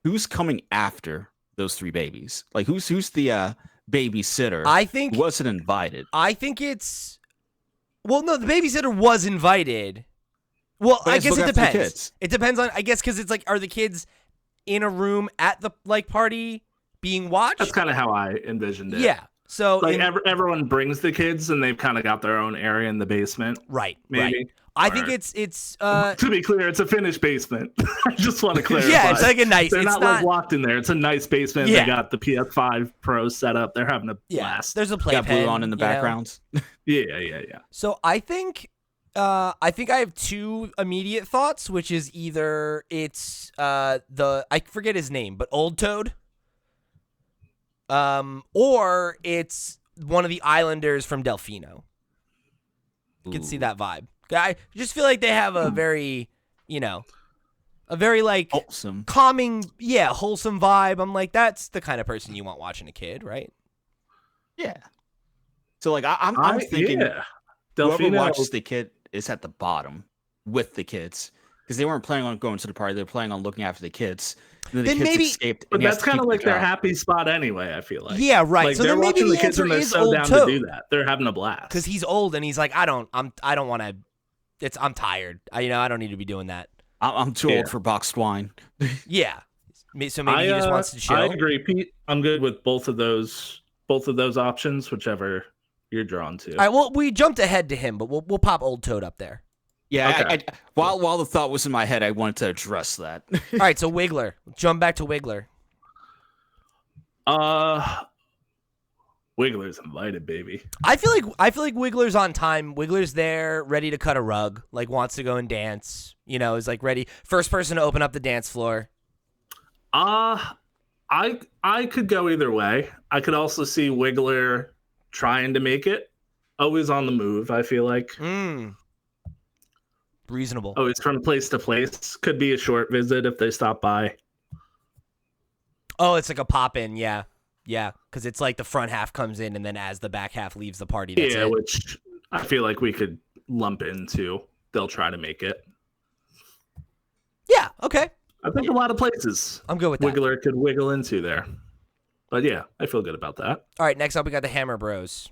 Who's coming after those 3 babies? Like, who's the babysitter I think who wasn't invited? I think it's. Well, no, the babysitter was invited. Well, But I it's guess it look after the depends. kids. It depends on, I guess, because it's like, are the kids in a room at the like party being watched? That's kind of how I envisioned it. Yeah. So Like in- everyone brings the kids and they've kind of got their own area in the basement. right, Maybe. right. I think Or- it's To be clear, it's a finished basement. I just want to clarify. yeah, it's like a nice. They're it's not, like locked in there. It's a nice basement. Yeah. They got the PS5 Pro set up. They're having a yeah. blast. There's a Got playpen blue on in the you know? background. Yeah. So I think I have 2 immediate thoughts, which is either it's I forget his name, but Old Toad. Or it's one of the Islanders from Delfino. You can see Ooh. that vibe. I just feel like they have a very, a very like Wholesome. calming, wholesome vibe. I'm like, that's the kind of person you want watching a kid, right? Yeah. So, like, I'm thinking yeah. whoever Delfino, watches the kid is at the bottom with the kids because they weren't planning on going to the party. They're planning on looking after the kids. And Then the kids maybe- escaped. but and he has that's to kind of keep like their job. happy spot anyway. I feel like. Yeah, right. Like so they're then maybe watching the the kids answer and they're is so Old down Toad. to do that. They're having a blast. Because he's old and he's like, I don't want to. I'm tired. I don't need to be doing that. I'm too Yeah. old for boxed wine. Yeah. So maybe he just wants to chill. I agree, Pete. I'm good with both of those options, whichever you're drawn to. All right. Well, we jumped ahead to him, but we'll pop Old Toad up there. Yeah. Okay. While the thought was in my head, I wanted to address that. All right. So Wiggler. Jump back to Wiggler. Wiggler's invited, baby. I feel like Wiggler's on time. Wiggler's there, ready to cut a rug. Like wants to go and dance. Is like ready. First person to open up the dance floor. I could go either way. I could also see Wiggler trying to make it. Always on the move, I feel like. Reasonable. Always from place to place. Could be a short visit if they stop by. Oh, it's like a pop in. Yeah. Yeah. Because it's like the front half comes in, and then as the back half leaves the party, that's Yeah, it. which I feel like we could lump into. They'll try to make it. Yeah. Okay. I think a lot of places I'm good with that. Wiggler could wiggle into there. But yeah, I feel good about that. All right. Next up, we got the Hammer Bros.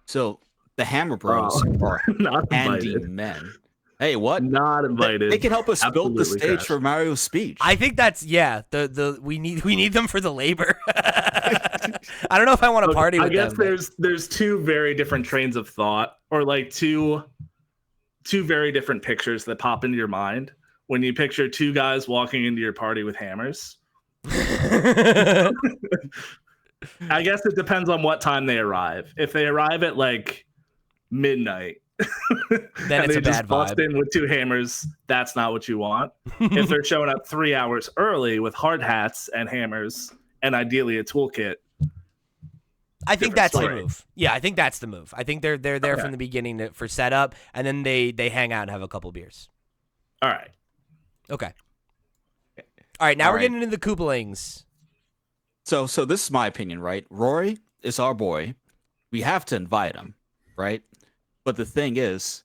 So The Hammer Bros are Not handy invited. men. Hey, what? Not invited. They can help us build the Absolutely stage trash. for Mario's speech. I think that's we need them for the labor. I don't know if I want to Look, party with I guess them. there's two very different trains of thought, or like two very different pictures that pop into your mind when you picture two guys walking into your party with hammers. I guess it depends on what time they arrive. If they arrive at like midnight, Then and it's they a just bad bust vibe. in with two hammers, that's not what you want. If they're showing up 3 hours early with hard hats and hammers and ideally a toolkit, I think different that's the story. move. Yeah, I think that's the move. I think they're there Okay. from the beginning for setup, and then they hang out and have a couple beers. all right. Okay. All right, now All we're right. getting into the Koopalings. So this is my opinion, right? Rory is our boy. We have to invite him, right? But the thing is,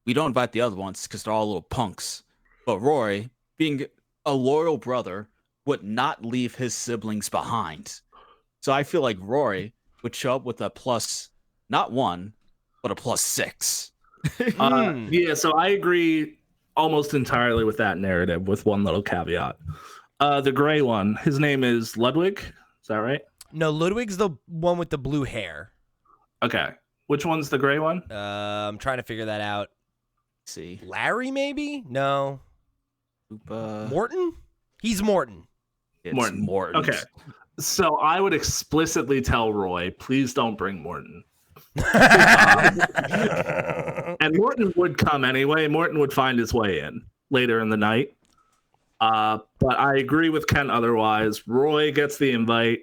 we don't invite the other ones because they're all little punks. But Rory, being a loyal brother, would not leave his siblings behind. So I feel like Rory would show up with a plus, not 1, but a +6. Yeah, so I agree almost entirely with that narrative, with one little caveat. The gray one, his name is Ludwig. Is that right? No, Ludwig's the one with the blue hair. Okay. Which one's the gray one? I'm trying to figure that out. See, Larry, maybe? No. Koopa, Morton? He's Morton. it's Morton. Morton. Okay. So I would explicitly tell Roy, please don't bring Morton. And Morton would come anyway. Morton would find his way in later in the night. But I agree with Ken otherwise. Roy gets the invite.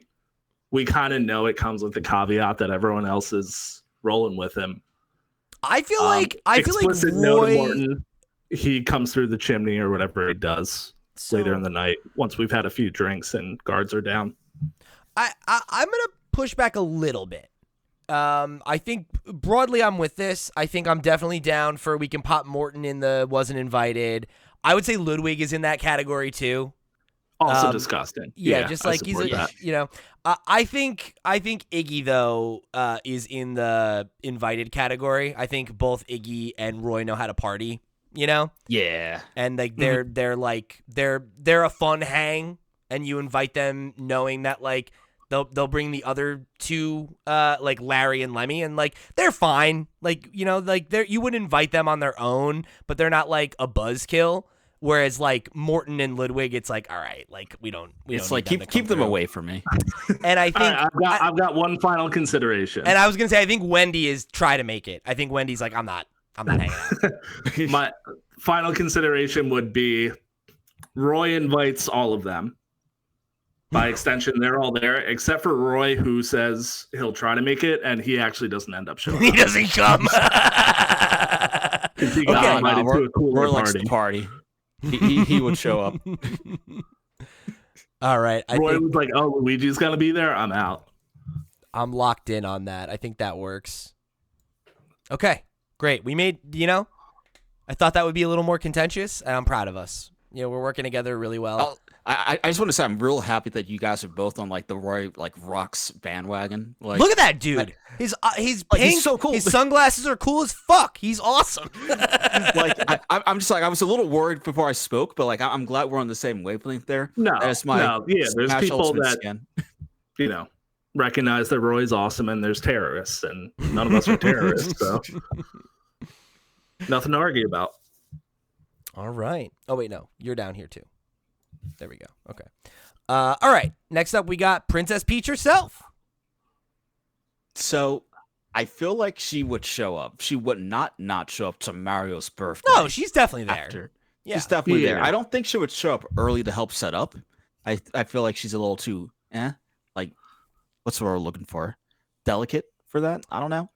We kind of know it comes with the caveat that everyone else is rolling with him. I feel like Explicit no to Roy. Morton. He comes through the chimney or whatever he does later in the night once we've had a few drinks and guards are down. I'm gonna push back a little bit. I think broadly I'm with this. I think I'm definitely down for we can pop Morton in the wasn't invited. I would say Ludwig is in that category too. Also disgusting. Yeah, just I like he's support a that. you know. I think Iggy though is in the invited category. I think both Iggy and Roy know how to party. You know, Yeah. and like they're like they're a fun hang, and you invite them knowing that like they'll bring the other two like Larry and Lemmy, and like they're fine, like you know, like they're you would invite them on their own, but they're not like a buzzkill. Whereas like Morton and Ludwig, it's like all right, like we don't It's need like them to keep come them through. away from me. And I All think right, I've got one final consideration. and I was gonna say I think Wendy is try to make it. I think Wendy's like I'm not hanging out. My final consideration would be Roy invites all of them. By extension, they're all there, except for Roy, who says he'll try to make it, and he actually doesn't end up showing He up. doesn't come. 'Cause he got Okay. invited to a cooler Roy likes party. to party. He would show up. All right, I Roy think was like, "Oh, Luigi's gonna be there. I'm out." I'm locked in on that. I think that works. Okay, great. We made, you know, I thought that would be a little more contentious, and I'm proud of us. You know, we're working together really well. Oh, I just want to say I'm real happy that you guys are both on like the Roy like rocks bandwagon. Like, Look at that dude. His like, pink, he's so cool. His sunglasses are cool as fuck. He's awesome. like I'm just like I was a little worried before I spoke, but like I'm glad we're on the same wavelength there. No, That's my no, yeah. There's Smash people Ultimate that skin. you know recognize that Roy's awesome, and there's terrorists, and none of us are terrorists, so nothing to argue about. All right. Oh wait, no, you're down here too. There we go. Okay. All right. Next up, we got Princess Peach herself. So I feel like she would show up. She would not show up to Mario's birthday. No, she's definitely there. after. Yeah. She's definitely there. Yeah. I don't think she would show up early to help set up. I feel like she's a little too like what's the word we're looking for? Delicate for that? I don't know.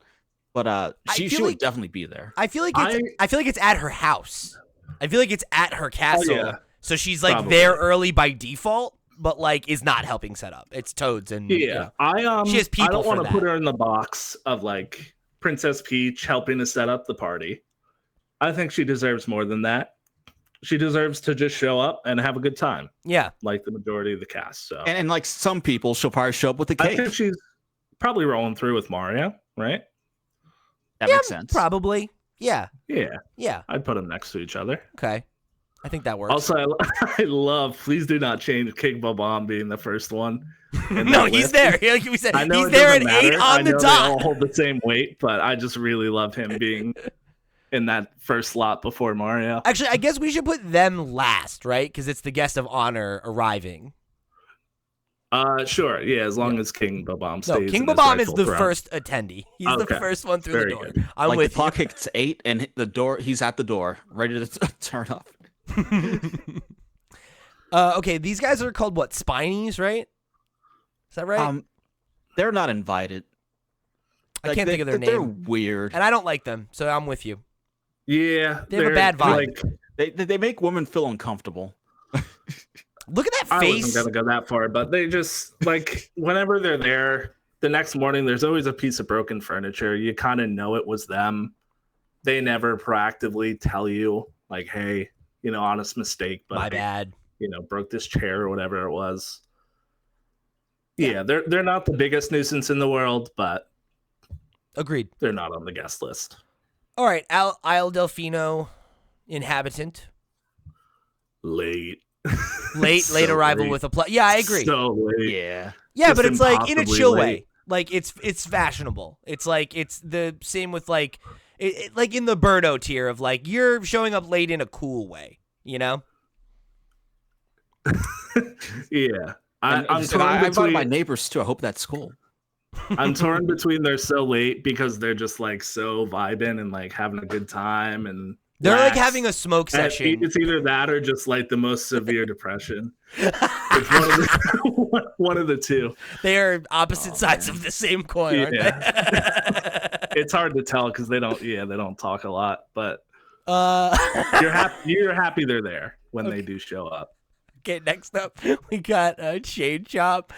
But she feel would like- definitely be there. I feel like I feel like it's at her house. I feel like it's at her castle. yeah. So she's like Probably. there early by default, but like is not helping set up. It's Toads and you know. She has I people don't for want to that. put her in the box of like Princess Peach helping to set up the party. I think she deserves more than that. She deserves to just show up and have a good time, Yeah. like the majority of the cast. So And like some people, she'll probably show up with a I cake. think she's probably rolling through with Mario, right? That Yeah, makes sense. probably. Yeah. Yeah, Yeah. I'd put them next to each other. Okay. I think that works. Also, I love. Please do not change King Bob being the first one. in no, that he's list. there. Like we said, I know he's it there at doesn't 8 matter. on I the know dot. They all hold the same weight, but I just really love him being in that first slot before Mario. Actually, I guess we should put them last, right? Because it's the guest of honor arriving. Sure, yeah, as long as King Bob stays. No, King in his Bob is rightful the throne. first attendee. He's the Okay. first one through Very the door. good. I'm Like with the clock hits 8 and the door. He's at the door, ready to turn up. you. Okay, these guys are called what? Spinies, right? Is that right? They're not invited. I can't think of their They're name. weird. And I don't like them, so I'm with you. Yeah, They have a they're, bad vibe. Like, They make women feel uncomfortable. Look at that I face. wasn't gonna go that far, but they just like whenever they're there, the next morning there's always a piece of broken furniture. You kind of know it was them. They never proactively tell you, like, hey, honest mistake, but My bad. broke this chair or whatever it was. Yeah, they're not the biggest nuisance in the world, but Agreed. they're not on the guest list. All right, Isle Delfino inhabitant. Late Late So arrival late. with a plus. Yeah, I agree. So late. Yeah. Yeah, Just but it's like in a impossibly chill late. way. Like it's fashionable. It's like it's the same with like like in the Birdo tier of like you're showing up late in a cool way, you know? Yeah. And I'm just, I torn invited my between neighbors too. I hope that's cool. I'm torn between they're so late because they're just like so vibing and like having a good time and They're like lax. having a smoke And session. It's either that or just like the most severe depression. It's one of the two. They are opposite sides of the same coin, aren't they? It's hard to tell because they don't talk a lot, but uh you're happy they're there when they do show up. Okay, next up we got Chain Chomp.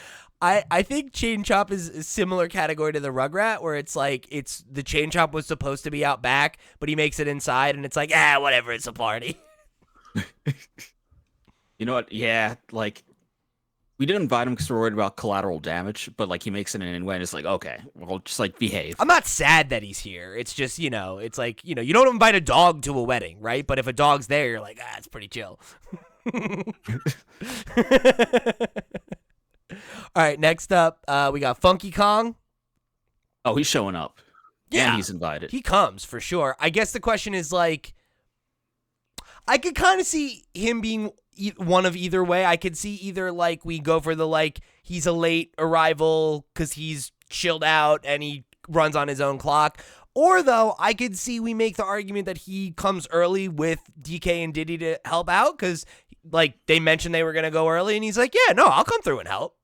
I think Chain Chomp is a similar category to the Rugrat, where it's like it's the Chain Chomp was supposed to be out back, but he makes it inside, and it's like whatever, it's a party. You know what? Yeah, like we didn't invite him because we're worried about collateral damage, but like he makes it in anyway, and it's like okay, well, just like behave. I'm not sad that he's here. It's just it's like you don't invite a dog to a wedding, right? But if a dog's there, you're like it's pretty chill. All right, next up, we got Funky Kong. Oh, he's showing up. Yeah. And he's invited. He comes for sure. I guess the question is like, I could kind of see him being one of either way. I could see either like we go for the like he's a late arrival because he's chilled out and he runs on his own clock. Or though I could see we make the argument that he comes early with DK and Diddy to help out because like they mentioned they were going to go early and he's like, yeah, no, I'll come through and help.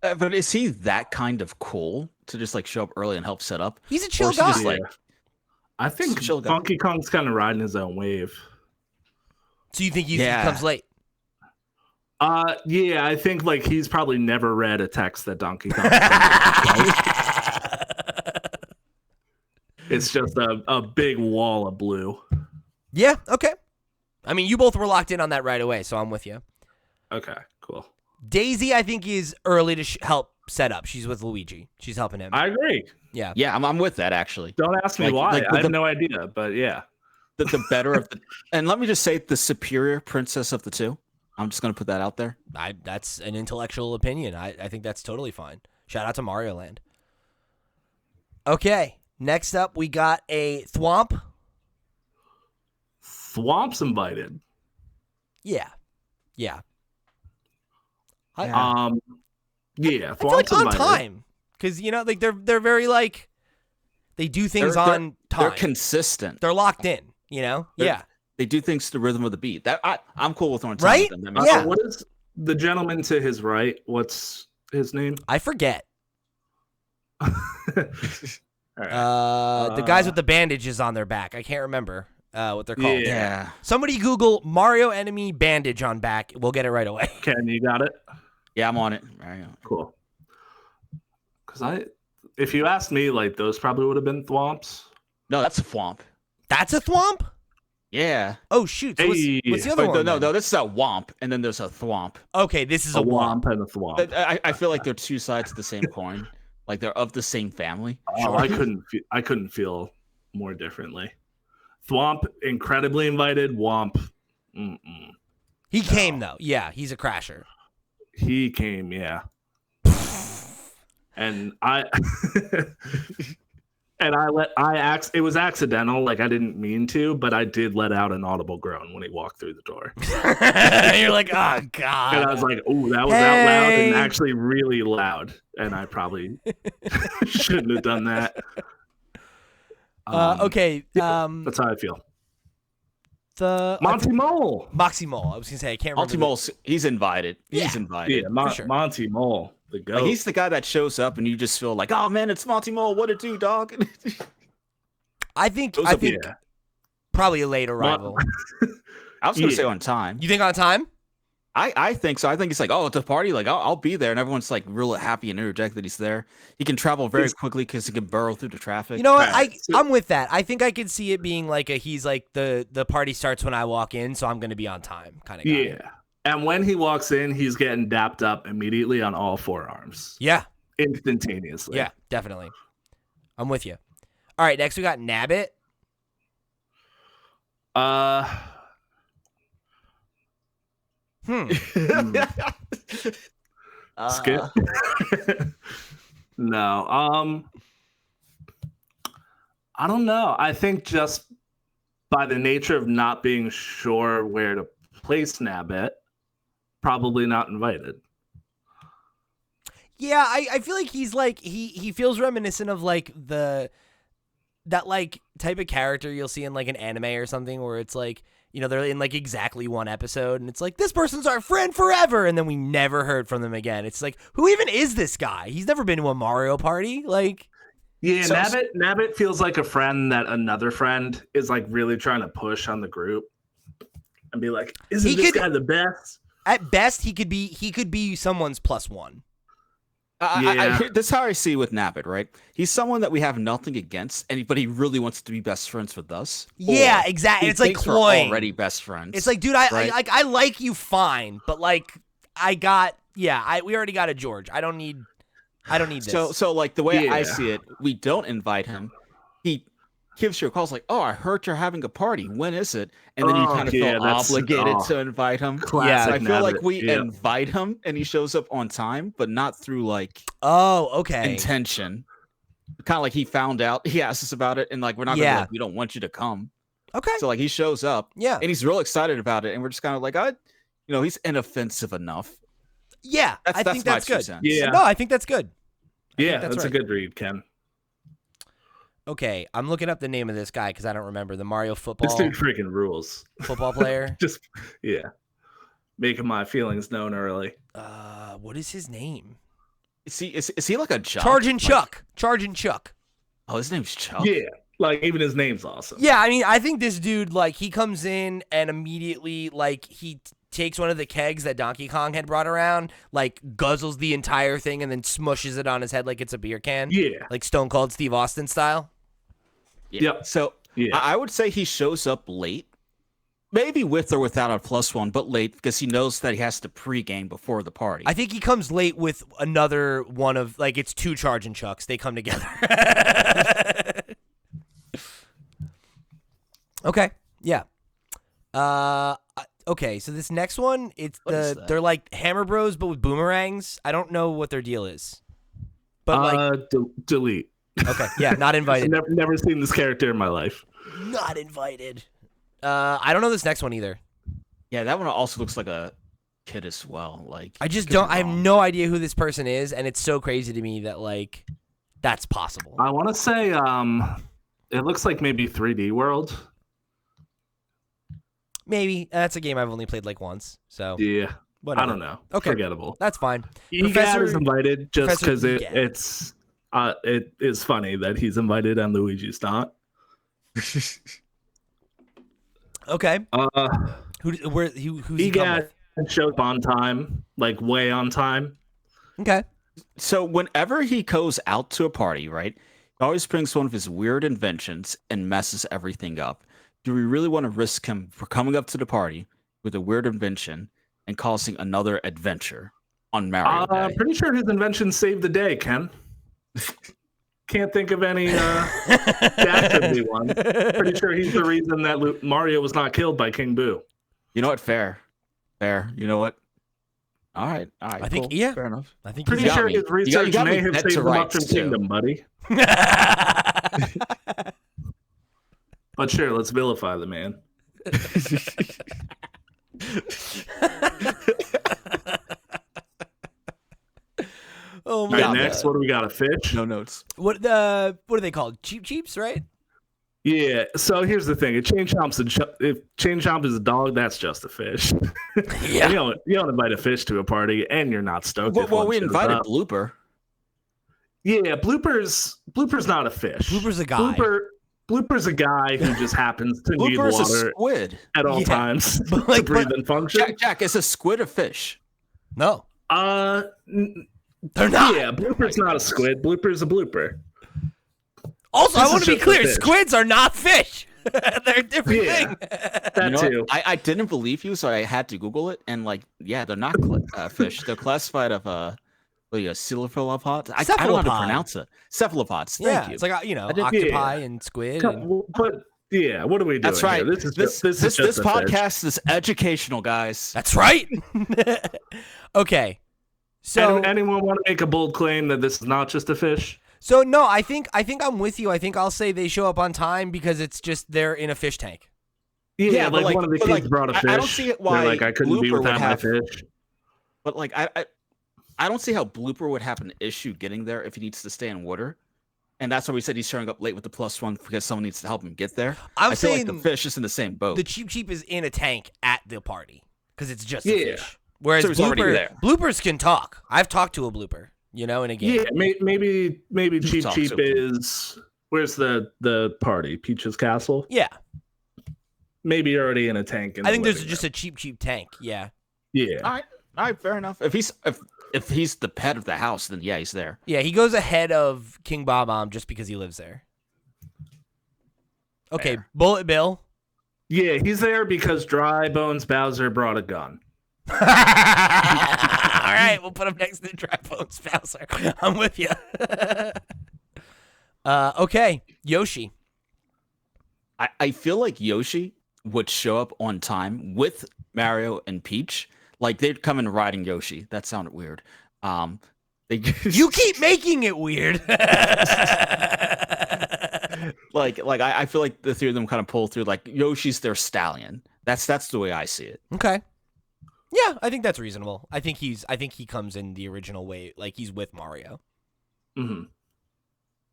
But is he that kind of cool to just like show up early and help set up? He's a Or chill is he guy. just like I think Chill guy. Funky Kong's kind of riding his own wave. So you think he Yeah. comes late? Yeah, I think like he's probably never read a text that Donkey Kong. It's just a big wall of blue. Yeah, okay. I mean, you both were locked in on that right away, so I'm with you. Okay, cool. Daisy, I think, is early to help set up. She's with Luigi. She's helping him. I agree. Yeah. Yeah, I'm with that actually. Don't ask me Like- why. like I have no idea, but yeah. The better of the and let me just say the superior princess of the two. I'm just gonna put that out there. That's an intellectual opinion. I think that's totally fine. Shout out to Mario Land. Okay. Next up, we got a Thwomp. Thwomp's invited. Yeah. Yeah. I Yeah, feel like Thwomp's on invited. time. Because, like they're very like, they do things They're- on time. They're consistent. They're locked in, They're- Yeah. They do things to the rhythm of the beat. That I'm cool with on time Right? with them. That makes Yeah. sense. What is the gentleman to his right? What's his name? I forget. All right. The guys with the bandages on their back. I can't remember what they're called. Yeah. Somebody Google Mario enemy bandage on back. We'll get it right away. Ken, you got it? Yeah, I'm on it. All right. Cool. Because if you asked me, like those probably would have been Thwomps. No, that's a Thwomp. That's a Thwomp? Yeah. Oh, shoot. So Hey. what's the other But one? no, then? this is a Womp, and then there's a Thwomp. Okay, this is A a Womp. Womp and a Thwomp. I feel like they're two sides of the same coin. Like they're of the same family. Oh, I couldn't feel more differently. Thwomp incredibly invited. Womp. Mm-mm. He came though. Yeah, he's a crasher. He came, yeah. And it was accidental, like I didn't mean to, but I did let out an audible groan when he walked through the door. You're like, oh god. And I was like, oh, that was out loud and actually really loud. And I probably shouldn't have done that. Okay. That's how I feel. The Monty Mole. Moxie Mole. I was gonna say I can't remember. Monty Mole, he's invited. He's Yeah. invited. Yeah, sure. Monty Mole. The goat. Like, he's the guy that shows up and you just feel like, oh man, it's Monty Mole. What it do, dog? I think Yeah. probably a late arrival. I was gonna say on time. You think on time? I think so. I think it's like, oh, it's a party. Like, I'll be there, and everyone's like real happy and energetic that he's there. He can travel very quickly because he can burrow through the traffic. You know what? Right. I'm with that. I think I could see it being like he's like the party starts when I walk in, so I'm gonna be on time kind of guy. Yeah. And when he walks in, he's getting dapped up immediately on all forearms. Yeah. Instantaneously. Yeah, definitely. I'm with you. All right, next we got Nabbit. Skip. No. I don't know. I think just by the nature of not being sure where to place Nabbit, probably not invited. Yeah, I feel like he's like he feels reminiscent of like that like type of character you'll see in like an anime or something where it's like, you know, they're in like exactly one episode and it's like, this person's our friend forever, and then we never heard from them again. It's like, who even is this guy? He's never been to a Mario party. Like, yeah, Nabbit feels like a friend that another friend is like really trying to push on the group and be like, isn't this guy the best? At best, he could be someone's +1. That's how I see with Nabbit, right? He's someone that we have nothing against, but he really wants to be best friends with us. Yeah, exactly. It's like we're cloying. Already best friends. It's like, dude, I like you fine, but like we already got a George. I don't need this. So like the way I see it, we don't invite him. He gives you a call. It's like, oh, I heard you're having a party. When is it? And then you kind of feel obligated to invite him. Classic I feel like Nabbit. we invite him and he shows up on time, but not through like intention. Kind of like he found out. He asked us about it, and like we're not gonna be like, we don't want you to come. Okay. So like he shows up, and he's real excited about it, and we're just kind of like, he's inoffensive enough. Yeah, I think that's good. Yeah, no, I think that's good. That's a good read, Ken. Okay, I'm looking up the name of this guy because I don't remember the Mario football. This dude freaking rules. Football player. Just making my feelings known early. What is his name? Is he like a jock? Charging Chuck. Oh, his name's Chuck. Yeah, like even his name's awesome. Yeah, I mean, I think this dude, like, he comes in and immediately, like, he takes one of the kegs that Donkey Kong had brought around, like, guzzles the entire thing and then smushes it on his head like it's a beer can. Yeah, like Stone Cold Steve Austin style. Yeah. Yep. So I would say he shows up late, maybe with or without a +1, but late because he knows that he has to pregame before the party. I think he comes late with another one of, like, it's two Charging Chucks. They come together. Okay. Yeah. Okay. So this next one, they're like Hammer Bros, but with boomerangs. I don't know what their deal is. But delete. Okay. Yeah. Not invited. never seen this character in my life. Not invited. I don't know this next one either. Yeah, that one also looks like a kid as well. Like I just don't. I have no idea who this person is, and it's so crazy to me that like that's possible. I want to say it looks like maybe 3D World. Maybe that's a game I've only played like once. So yeah, whatever. I don't know. Okay, forgettable. That's fine. EGAD is invited just because it is funny that he's invited and Luigi's not. Okay. Who's EGAD shows up on time, like way on time. Okay. So whenever he goes out to a party, right, he always brings one of his weird inventions and messes everything up. Do we really want to risk him for coming up to the party with a weird invention and causing another adventure on Mario Day? I'm pretty sure his invention saved the day, Ken. Can't think of any dastardly one. Pretty sure he's the reason that Mario was not killed by King Boo. You know what? Fair. You know what? All right. I think, cool. yeah. Fair enough. I think Pretty got sure me. his research got may me have dead saved to the rights, Mushroom too. Kingdom, buddy. But sure, let's vilify the man. Oh All my right, god. next, what do we got? A fish? No notes. What are they called? Cheeps, right? Yeah. So here's the thing: if Chain Chomp is a dog, that's just a fish. Yeah. You don't invite a fish to a party, and you're not stoked. if Well, one we shows invited up. Blooper. Yeah, Blooper's not a fish. Blooper's a guy. Blooper's a guy who just happens to need Blooper's a water squid. at all Yeah. times But, like, to breathe but- and function. Jack, is a squid a fish? No, N- they're not. yeah, Blooper's not a squid. Blooper's a blooper. Also, This I want is to be just a clear: fish. squids are not fish. They're a different Yeah. thing. That You know too. what? I didn't believe you, so I had to Google it. And like, yeah, they're not fish. They're cephalopods. I don't know how to Cephalopod. pronounce it. Cephalopods. Thank Yeah, you. it's like I didn't- octopi yeah. and squid. And... But yeah, what are we doing? That's right. Here? This is just a fish. podcast is educational, guys. That's right. Okay, so Anyone want to make a bold claim that this is not just a fish? so no, I think I'm with you. I think I'll say they show up on time because it's just they're in a fish tank. Yeah, but like one of the but, kids like, brought a fish. I don't see it why They're like, I couldn't be Blooper would without my have- fish. But like, I don't see how Blooper would have an issue getting there if he needs to stay in water. And that's why we said he's showing up late with the +1 because someone needs to help him get there. I'm I feel saying like the fish is in the same boat. the Cheep is in a tank at the party because it's just Yeah. a fish. Whereas So he's already there. bloopers can talk. I've talked to a blooper, in a game. Yeah, maybe Cheap talk Cheap so- is where's the party? Peach's Castle. Yeah. Maybe already in a tank. I think there's just a cheap tank. Yeah. yeah. All right, fair enough. If he's the pet of the house, then yeah, he's there. Yeah, he goes ahead of King Bob-omb just because he lives there. Okay, Fair. Bullet Bill. Yeah, he's there because Dry Bones Bowser brought a gun. All right, we'll put him next to Dry Bones Bowser. I'm with you. Okay, Yoshi. I feel like Yoshi would show up on time with Mario and Peach. Like they'd come in riding Yoshi. That sounded weird. They You keep making it weird. I feel like the three of them kind of pull through. Like Yoshi's their stallion. That's the way I see it. Okay. Yeah, I think that's reasonable. I think he comes in the original way, like he's with Mario. Mm-hmm.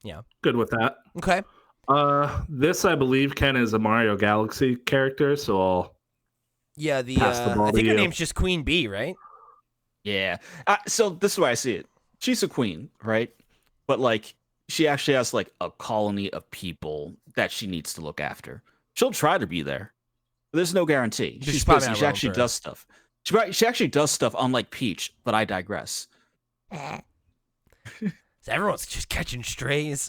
Yeah. Good with that. Okay. This I believe Ken is a Mario Galaxy character, so I'll Yeah, Pass the ball I to think her you. name's just Queen Bee, right? Yeah. So this is the way I see it. She's a queen, right? But like she actually has like a colony of people that she needs to look after. She'll try to be there. But there's no guarantee. She's She's probably busy. not She wrong actually for it. does stuff. She actually does stuff unlike Peach, but I digress. So everyone's just catching strays.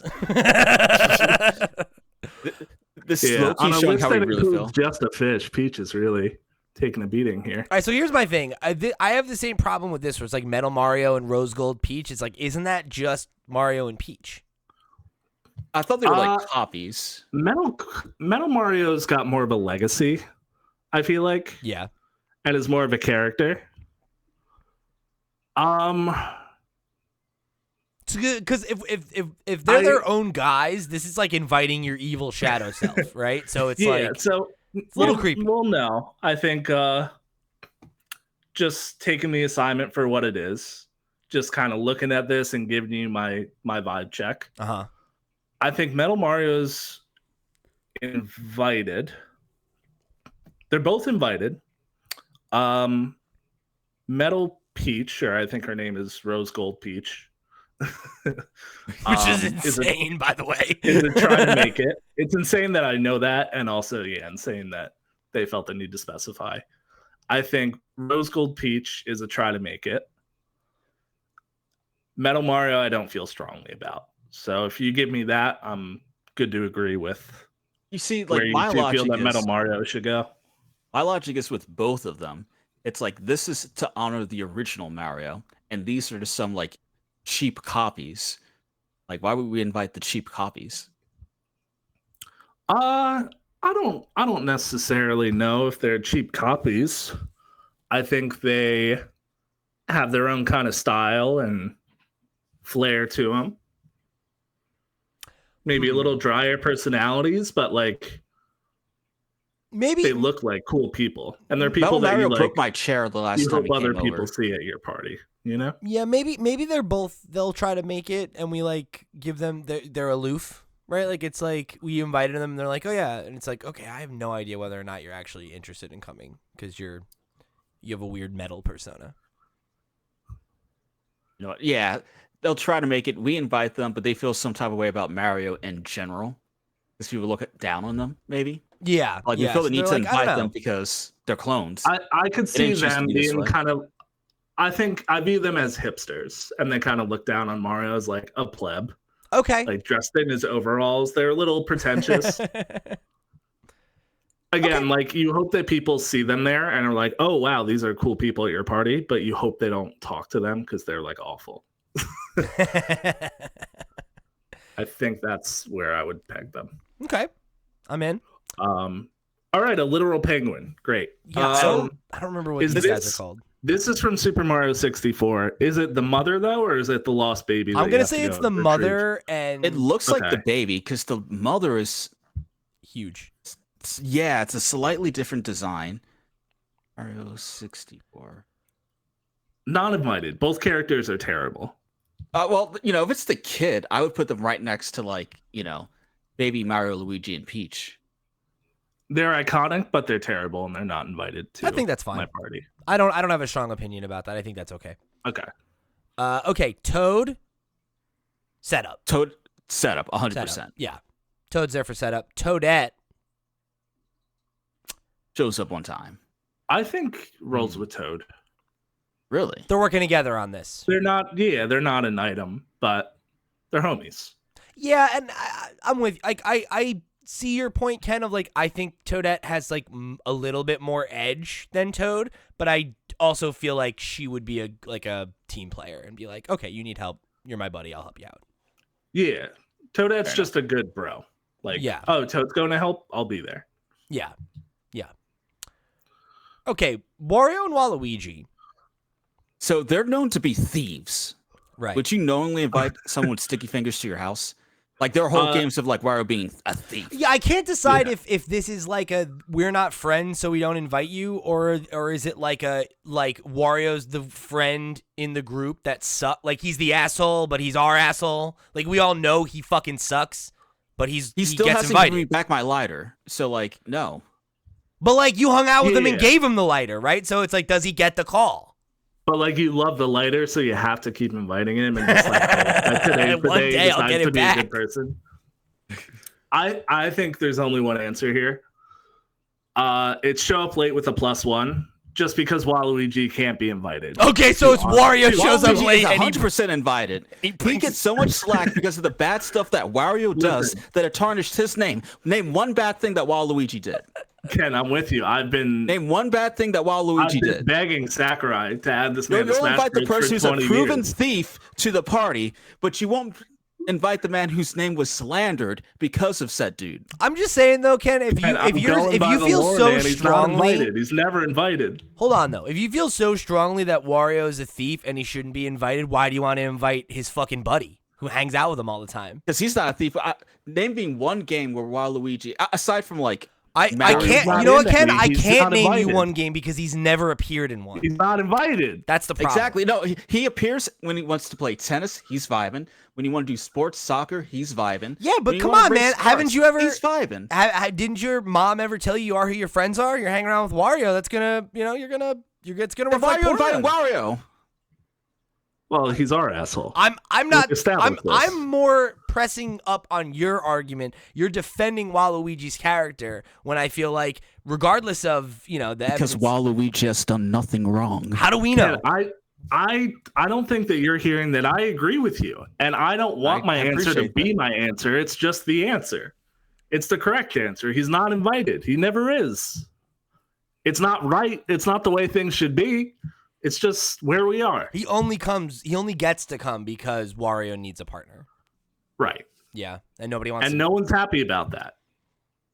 This yeah. low-key On a showing list how we that really feel. includes just a fish, Peach is really taking a beating here. All right, so here's my thing. I have the same problem with this, where it's like Metal Mario and Rose Gold Peach. It's like, isn't that just Mario and Peach? I thought they were like copies. Metal Mario's got more of a legacy, I feel like, Yeah. and is more of a character. It's good because if they're their own guys, this is like inviting your evil shadow self, right? So it's yeah, like so it's a little creepy. Well, no, I think just taking the assignment for what it is, just kind of looking at this and giving you my vibe check. Uh-huh. I think Metal Mario's invited. They're both invited. Metal Peach, or I think her name is Rose Gold Peach. Which is insane, by the way. Is to try to make it. It's insane that I know that, and also, yeah, insane that they felt the need to specify. I think Rose Gold Peach is a try to make it. Metal Mario, I don't feel strongly about. So if you give me that, I'm good to agree with You see, where like you my do feel logic that is, Metal Mario should go. my logic is with both of them. It's like this is to honor the original Mario, and these are just some like cheap copies. Like, why would we invite the cheap copies? I don't necessarily know if they're cheap copies. I think they have their own kind of style and flair to them. Maybe a little drier personalities, but like Maybe they look like cool people, and they're people Metal that Mario you broke like. my chair the last You time hope he other came people over. see at your party. You know? Yeah, maybe they're both. They'll try to make it, and we like give them. They're aloof, right? Like it's like we invited them, and they're like, oh yeah, and it's like, okay, I have no idea whether or not you're actually interested in coming because you have a weird metal persona. You know what? Yeah, they'll try to make it. We invite them, but they feel some type of way about Mario in general. Because people look down on them, maybe. Yeah, Like yeah. we feel so the need they're to like, I don't invite them know. because they're clones. I could see didn't choose to them be this being way. kind of. I think I view them as hipsters, and they kind of look down on Mario as like a pleb, Okay. like dressed in his overalls. They're a little pretentious. Again, like you hope that people see them there and are like, "Oh wow, these are cool people at your party," but you hope they don't talk to them because they're like awful. I think that's where I would peg them. Okay, I'm in. All right, a literal penguin, great. Yeah, I don't remember what is these guys this- are called. This is from Super Mario 64. Is it the mother though, or is it the lost baby? I'm that you gonna have to say go it's the retrieve? mother, and It looks like the Okay. baby because the mother is, huge. yeah, it's a slightly different design. Mario 64. Not invited. Both characters are terrible. Well, you know, if it's the kid, I would put them right next to like, you know, baby Mario, Luigi, and Peach. They're iconic, but they're terrible, and they're not invited to. I think that's my fine. party. I don't have a strong opinion about that. I think that's okay. Okay. Okay, Toad. Setup. Toad setup, 100%. Setup. Yeah, Toad's there for setup. Toadette. Shows up one time. I think rolls with Toad. Really? They're working together on this. They're not. Yeah, they're not an item, but they're homies. Yeah, and I'm with. Like, I see your point, Ken. Of like, I think Toadette has like a little bit more edge than Toad, but I also feel like she would be a team player and be like, okay, you need help. You're my buddy. I'll help you out. Yeah, Toadette's Fair just a good bro. Like, Yeah. oh, Toad's going to help. I'll be there. Yeah. Okay, Wario and Waluigi. So they're known to be thieves. Right. Would you knowingly invite someone with sticky fingers to your house? Like their whole Uh, games of like Wario being a thief. Yeah, I can't decide if this is like a we're not friends so we don't invite you, or is it like Wario's the friend in the group that like he's the asshole but he's our asshole. Like we all know he fucking sucks, but he Still gets hasn't invited. given me back my lighter. So like, no. But like you hung out with him and Yeah. gave him the lighter, right? So it's like, does he get the call? But like, you love the lighter, so you have to keep inviting him. And just like today, One day he I'll decides get it to be a back. good person. I think there's only one answer here. It's show up late with a +1, just because Waluigi can't be invited. Okay, so it's Wario Dude, shows up Waluigi late is and 100% invited. He gets so much slack because of the bad stuff that Wario does that it tarnished his name. Name one bad thing that Waluigi did. Ken, I'm with you. I've been Name one bad thing that Waluigi did. begging Sakurai to add this man to You'll Smash invite the Bros. person for who's a 20 proven years. thief to the party, but you won't invite the man whose name was slandered because of said dude. I'm just saying though, Ken, if And I'm going by you the feel lore, so man. He's not strongly, invited. He's never invited. hold on though. If you feel so strongly that Wario is a thief and he shouldn't be invited, why do you want to invite his fucking buddy who hangs out with him all the time? Because he's not a thief. Name being one game where Waluigi, aside from like, I Mario's can't. not You know what, in Ken? it. I He's can't not name you invited. one game because he's never appeared in one. He's not invited. That's the problem. exactly. No, he appears when he wants to play tennis, he's vibing. When you want to do sports, soccer, he's vibing. Yeah, but When you come wanna on, race man. cars, Haven't you ever? He's vibing. Didn't your mom ever tell you are who your friends are? You're hanging around with Wario. That's gonna, it's gonna Why are reflect you poorly inviting on you. Wario? Well, he's our asshole. I'm not. We've established this. I'm more pressing up on your argument. You're defending Waluigi's character when I feel like, regardless of the Because evidence, Waluigi has done nothing wrong. how do we know? Ken, I don't think that you're hearing that I agree with you, and I don't want my I answer to appreciate be that. my answer. It's just the answer. It's the correct answer. He's not invited. He never is. It's not right. It's not the way things should be. It's just where we are. He only gets to come because Wario needs a partner. Right. Yeah, and nobody wants. And no one's happy about that.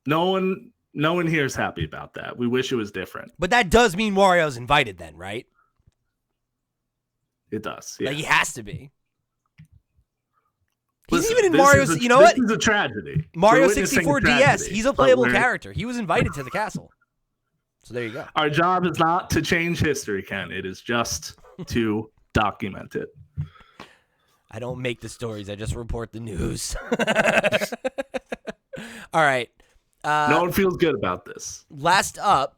No one here is happy about that. We wish it was different. But that does mean Wario's invited then, right? It does. Yeah. Like, he has to be. He's Listen, even in this Mario's. is a- You know what? This is a tragedy. Mario We're witnessing a 64 DS. tragedy, He's a but playable we're- character. He was invited to the castle. So there you go. Our job is not to change history, Ken. It is just to document it. I don't make the stories. I just report the news. All right. No one feels good about this. Last up,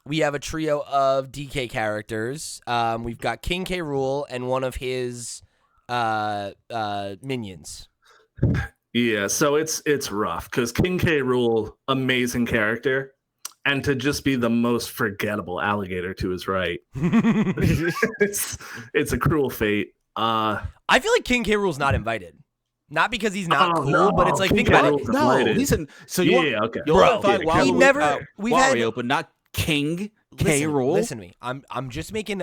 we have a trio of DK characters. We've got King K. Rool and one of his minions. Yeah, so it's rough because King K. Rool, amazing character, and to just be the most forgettable alligator to his right, it's a cruel fate. I feel like King K. Rool's not invited. Not because he's not Oh, cool, no. but it's like, King think K. about Rool's it. No, invited. he's in. So you Yeah, okay. You'll Bro, invite he Wario, never- we've had- Wario, but not King K. Listen, Rool. listen to me. I'm just making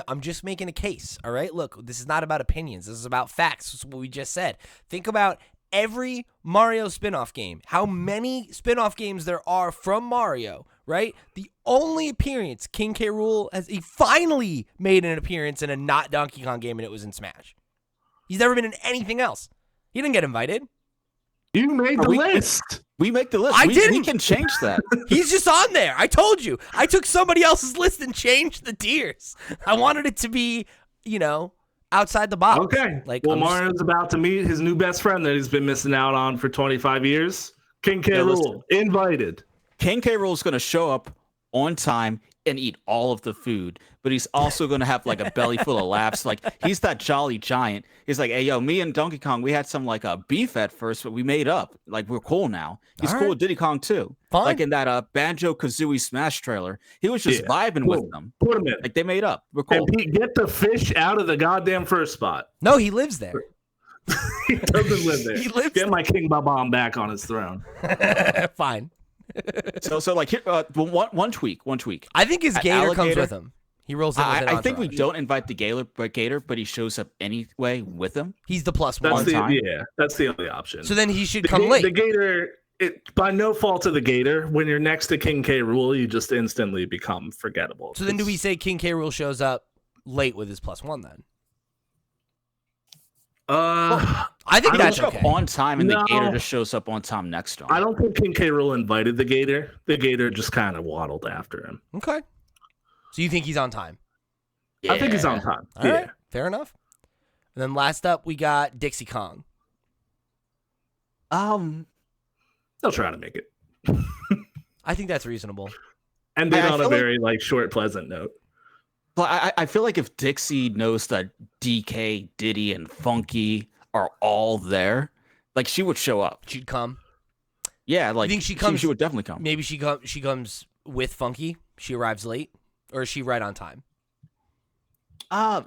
a case. All right. Look, this is not about opinions. This is about facts. This is what we just said. Think about every Mario spin-off game. How many spin-off games there are from Mario, right? The only appearance King K. Rool he finally made an appearance in a not Donkey Kong game, and it was in Smash. He's never been in anything else. He didn't get invited. You made the list. We make the list. I We didn't. can change that. He's just on there. I told you. I took somebody else's list and changed the tiers. I wanted it to be, outside the box. Okay. Like, Well, I'm just- Mario's about to meet his new best friend that he's been missing out on for 25 years. King K. Yeah, listen. Rool, invited. King K. Rool is going to show up on time and eat all of the food, but he's also going to have like a belly full of laughs. Like, he's that jolly giant. He's like, hey, yo, me and Donkey Kong, we had some like beef at first, but we made up. Like, we're cool now. He's All cool right. with Diddy Kong too. Fine. Like in that Banjo-Kazooie Smash trailer, he was just Yeah. vibing Cool. with them. Put him in. Like, they made up. We're cool. And Pete, get the fish out of the goddamn first spot. No, he lives there. He doesn't live there. He lives Get my King Babam back on his throne. Fine. So like, here, one tweak. I think his gator comes alligator? with him. He rolls in with an I think we entourage. don't invite the gator, but he shows up anyway with him. He's the plus That's one. the time. that's the only option. So then he should the, come ga- late. the gator, by no fault of the gator, when you're next to King K. Rool, you just instantly become forgettable. So then do we say King K. Rool shows up late with his plus one then? I think I that's He'll show okay. up on time, and No. the gator just shows up on time next to him. I don't think King K. Rool invited the gator. The gator just kind of waddled after him. Okay. So you think he's on time? I think he's on time. All right. Fair enough. And then last up, we got Dixie Kong. They'll try to make it. I think that's reasonable. And I on a feel like- very short, pleasant note. But I feel like if Dixie knows that DK, Diddy, and Funky are all there, like she would show up. She'd come. Yeah, like think she comes- She would definitely come. Maybe she comes with Funky. She arrives late, or is she right on time? I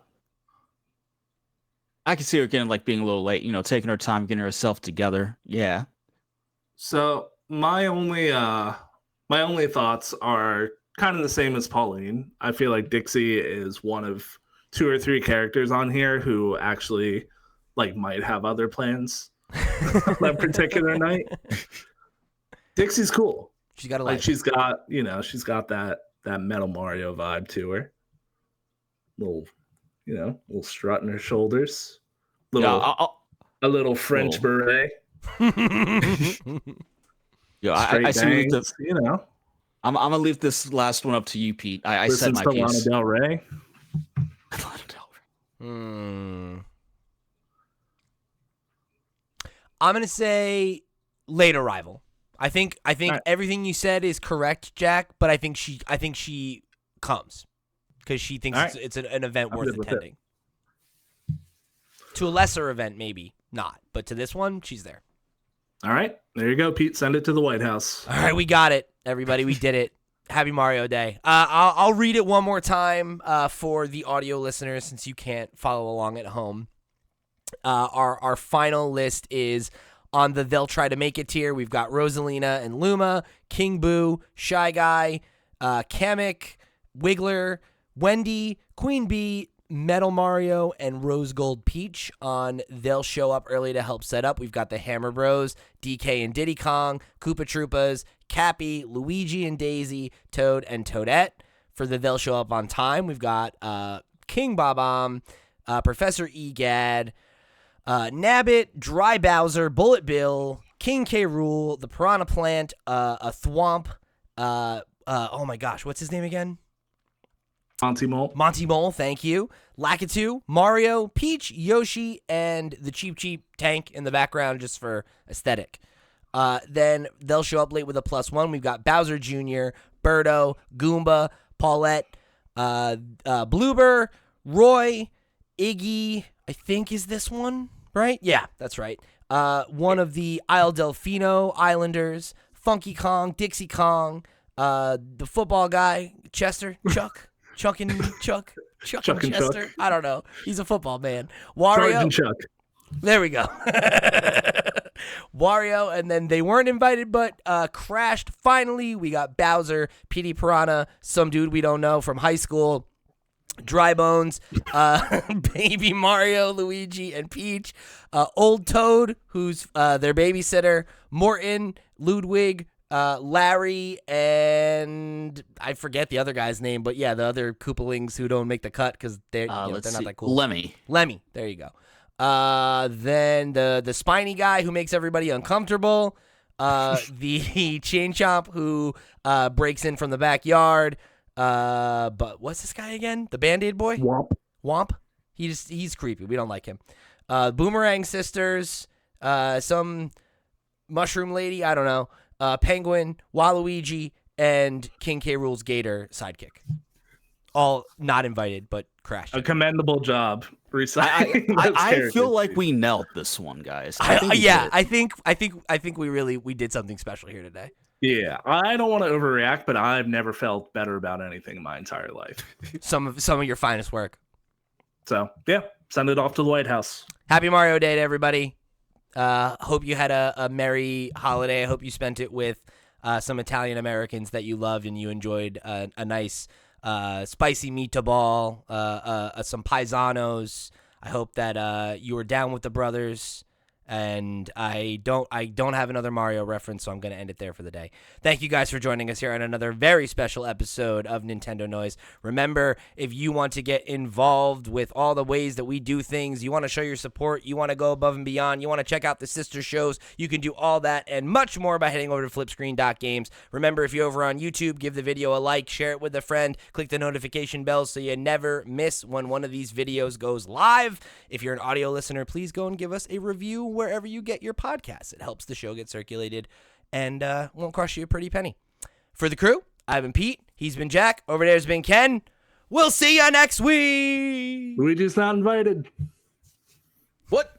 can see her getting being a little late. Taking her time, getting herself together. Yeah. So my only thoughts are kind of the same as Pauline. I feel like Dixie is one of 2 or 3 characters on here who actually might have other plans on that particular night. Dixie's cool. She's got a She's got that Metal Mario vibe to her. Little strut in her shoulders. Yeah. A little French Cool. beret. Yeah. Straight I see. We leave bangs, I'm gonna leave this last one up to you, Pete. I said listens my to Lana piece. Del Rey. I'm gonna say late arrival. I think right. everything you said is correct, Jack. But I think she comes because she thinks All right. it's an event I'm worth good with it. attending. To a lesser event, maybe not, but to this one, she's there. All right, there you go, Pete. Send it to the White House. All right, we got it, everybody. We did it. Happy Mario Day. I'll read it one more time for the audio listeners since you can't follow along at home. Our final list is on the They'll Try to Make It tier. We've got Rosalina and Luma, King Boo, Shy Guy, Kamek, Wiggler, Wendy, Queen Bee, Metal Mario and Rose Gold Peach on They'll Show Up Early to help set up. We've got the Hammer Bros, DK and Diddy Kong, Koopa Troopas, Cappy, Luigi and Daisy, Toad and Toadette. For the They'll Show Up on Time, we've got King Bob-omb, Professor Egad, Nabbit, Dry Bowser, Bullet Bill, King K. Rool, the Piranha Plant, a Thwomp, oh my gosh, what's his name again? Monty Mole. Monty Mole, thank you. Lakitu, Mario, Peach, Yoshi, and the Cheep tank in the background just for aesthetic. Then they'll show up late with a +1. We've got Bowser Jr., Birdo, Goomba, Paulette, Bloober, Roy, Iggy, I think is this one, right? Yeah, that's right. One of the Isle Delfino Islanders, Funky Kong, Dixie Kong, the football guy, Chester, Chuck and Chester. I don't know. He's a football man. Wario. Sergeant Chuck. There we go. Wario, and then they weren't invited, but crashed. Finally, we got Bowser, Petey Piranha, some dude we don't know from high school, Dry Bones, Baby Mario, Luigi, and Peach, Old Toad, who's their babysitter, Morton, Ludwig, Larry, and I forget the other guy's name, but yeah, the other Koopalings who don't make the cut because they're not that cool. Lemmy, there you go. Then the spiny guy who makes everybody uncomfortable, the Chain Chomp who breaks in from the backyard, but what's this guy again? The Band-Aid boy? Womp. He's creepy. We don't like him. Boomerang Sisters, some mushroom lady, I don't know. Penguin, Waluigi, and King K. Rool's Gator sidekick. All not invited, but crashed. A commendable job. I feel like we knelt this one, guys. I think we did something special here today. Yeah, I don't want to overreact, but I've never felt better about anything in my entire life. Some of your finest work. So yeah, send it off to the White House. Happy Mario Day to everybody. Hope you had a merry holiday. I hope you spent it with some Italian Americans that you loved and you enjoyed a nice spicy meatball, some paisanos. I hope that you were down with the brothers. And I don't have another Mario reference, so I'm going to end it there for the day. Thank you guys for joining us here on another very special episode of Nintendo Noise. Remember, if you want to get involved with all the ways that we do things, you want to show your support, you want to go above and beyond, you want to check out the sister shows, you can do all that and much more by heading over to flipscreen.games. Remember, if you're over on YouTube, give the video a like, share it with a friend, click the notification bell so you never miss when one of these videos goes live. If you're an audio listener, please go and give us a review wherever you get your podcasts. It helps the show get circulated and won't cost you a pretty penny. For the crew, I've been Pete. He's been Jack. Over there's been Ken. We'll see you next week. Luigi's not invited. What?